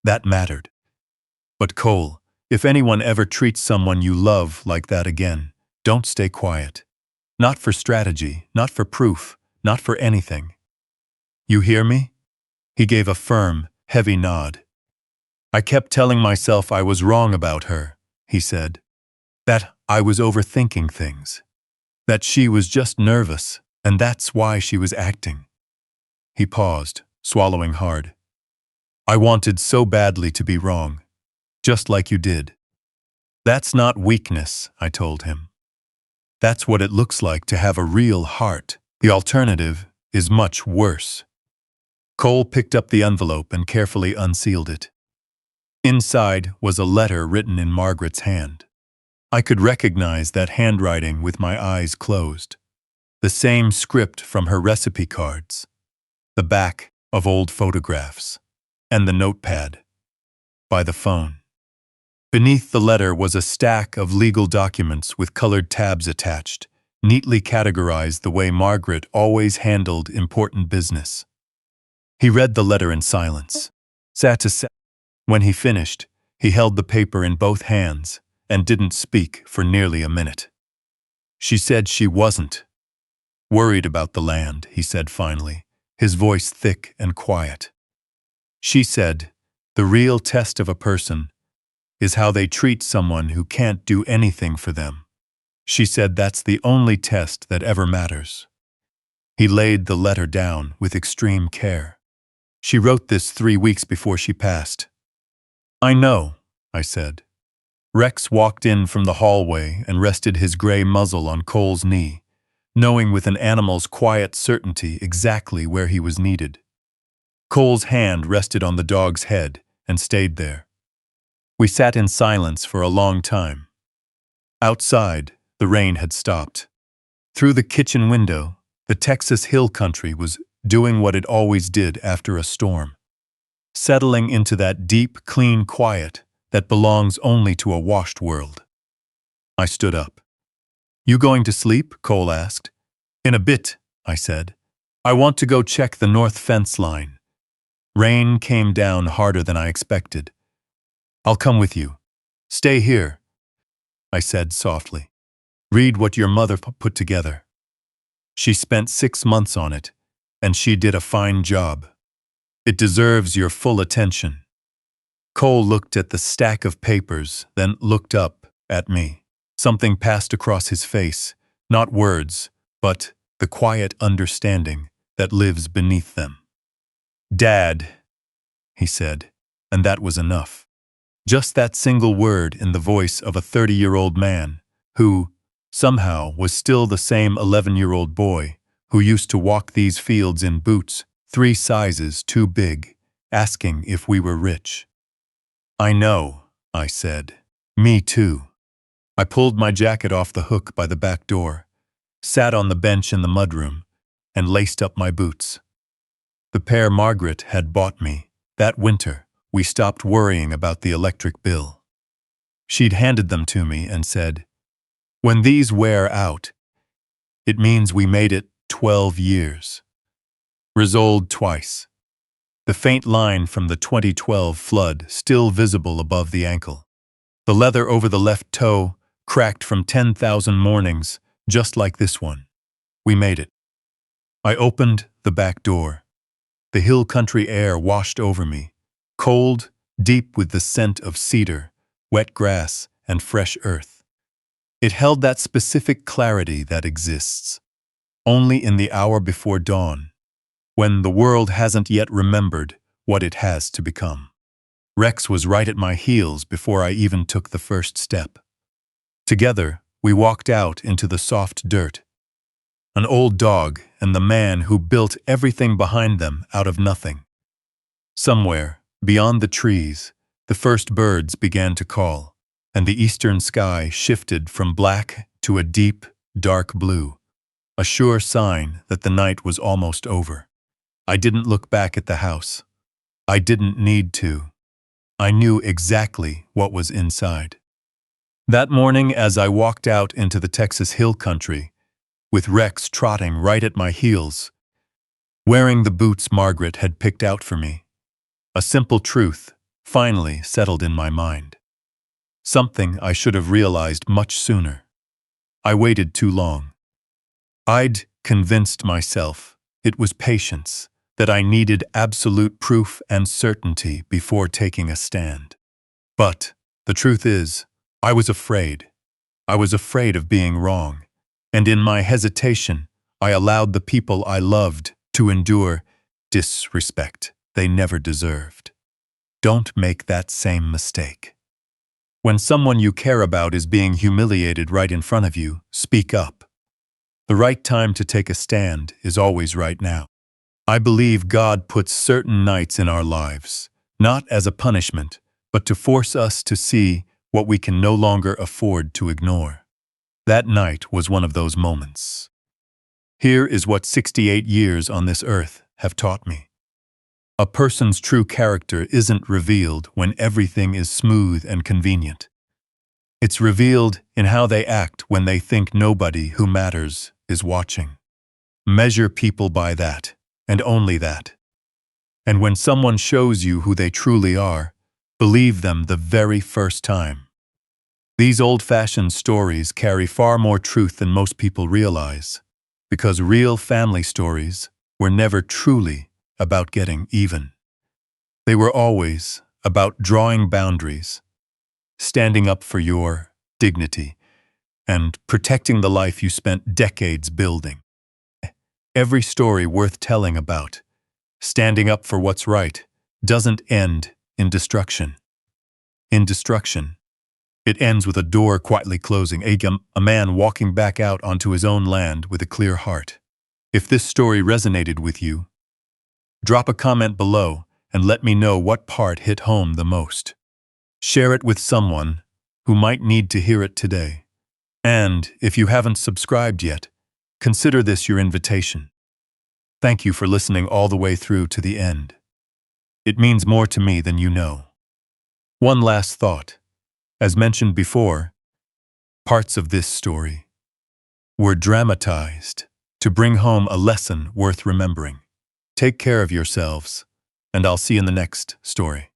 "That mattered. But Cole, if anyone ever treats someone you love like that again, don't stay quiet. Not for strategy, not for proof, not for anything. You hear me?" He gave a firm, heavy nod. "I kept telling myself I was wrong about her," he said. "That I was overthinking things. That she was just nervous, and that's why she was acting." He paused, swallowing hard. "I wanted so badly to be wrong, just like you did." "That's not weakness," I told him. "That's what it looks like to have a real heart. The alternative is much worse." Cole picked up the envelope and carefully unsealed it. Inside was a letter written in Margaret's hand. I could recognize that handwriting with my eyes closed. The same script from her recipe cards, the back of old photographs, and the notepad by the phone. Beneath the letter was a stack of legal documents with colored tabs attached, neatly categorized the way Margaret always handled important business. He read the letter in silence. When he finished, he held the paper in both hands and didn't speak for nearly a minute. "She said she wasn't worried about the land," he said finally, his voice thick and quiet. "She said, the real test of a person is how they treat someone who can't do anything for them. She said that's the only test that ever matters." He laid the letter down with extreme care. "She wrote this 3 weeks before she passed." "I know," I said. Rex walked in from the hallway and rested his gray muzzle on Cole's knee, knowing with an animal's quiet certainty exactly where he was needed. Cole's hand rested on the dog's head and stayed there. We sat in silence for a long time. Outside, the rain had stopped. Through the kitchen window, the Texas hill country was doing what it always did after a storm, settling into that deep, clean quiet that belongs only to a washed world. I stood up. "You going to sleep?" Cole asked. "In a bit," I said. "I want to go check the north fence line." Rain came down harder than I expected. "I'll come with you. Stay here," I said softly. Read what your mother put together. She spent 6 months on it, and she did a fine job. It deserves your full attention." Cole looked at the stack of papers, then looked up at me. Something passed across his face, not words, but the quiet understanding that lives beneath them. "Dad," he said, and that was enough. Just that single word in the voice of a 30-year-old man who, somehow, was still the same 11-year-old boy who used to walk these fields in boots 3 sizes too big, asking if we were rich. "I know," I said. "Me too." I pulled my jacket off the hook by the back door, sat on the bench in the mudroom, and laced up my boots. The pair Margaret had bought me, that winter, we stopped worrying about the electric bill. She'd handed them to me and said, "When these wear out, it means we made it 12 years. Risoled twice." The faint line from the 2012 flood still visible above the ankle. The leather over the left toe cracked from 10,000 mornings, just like this one. We made it. I opened the back door. The hill country air washed over me, cold, deep with the scent of cedar, wet grass, and fresh earth. It held that specific clarity that exists only in the hour before dawn, when the world hasn't yet remembered what it has to become. Rex was right at my heels before I even took the first step. Together, we walked out into the soft dirt. An old dog and the man who built everything behind them out of nothing. Somewhere, beyond the trees, the first birds began to call, and the eastern sky shifted from black to a deep, dark blue, a sure sign that the night was almost over. I didn't look back at the house. I didn't need to. I knew exactly what was inside. That morning, as I walked out into the Texas hill country, with Rex trotting right at my heels, wearing the boots Margaret had picked out for me, a simple truth finally settled in my mind. Something I should have realized much sooner. I waited too long. I'd convinced myself it was patience, that I needed absolute proof and certainty before taking a stand. But the truth is, I was afraid. I was afraid of being wrong, and in my hesitation, I allowed the people I loved to endure disrespect they never deserved. Don't make that same mistake. When someone you care about is being humiliated right in front of you, speak up. The right time to take a stand is always right now. I believe God puts certain nights in our lives, not as a punishment, but to force us to see what we can no longer afford to ignore. That night was one of those moments. Here is what 68 years on this earth have taught me. A person's true character isn't revealed when everything is smooth and convenient. It's revealed in how they act when they think nobody who matters is watching. Measure people by that, and only that. And when someone shows you who they truly are, believe them the very first time. These old-fashioned stories carry far more truth than most people realize, because real family stories were never truly about getting even. They were always about drawing boundaries, standing up for your dignity, and protecting the life you spent decades building. Every story worth telling about, standing up for what's right, doesn't end in destruction. In destruction, it ends with a door quietly closing, a man walking back out onto his own land with a clear heart. If this story resonated with you, drop a comment below and let me know what part hit home the most. Share it with someone who might need to hear it today. And if you haven't subscribed yet, consider this your invitation. Thank you for listening all the way through to the end. It means more to me than you know. One last thought. As mentioned before, parts of this story were dramatized to bring home a lesson worth remembering. Take care of yourselves, and I'll see you in the next story.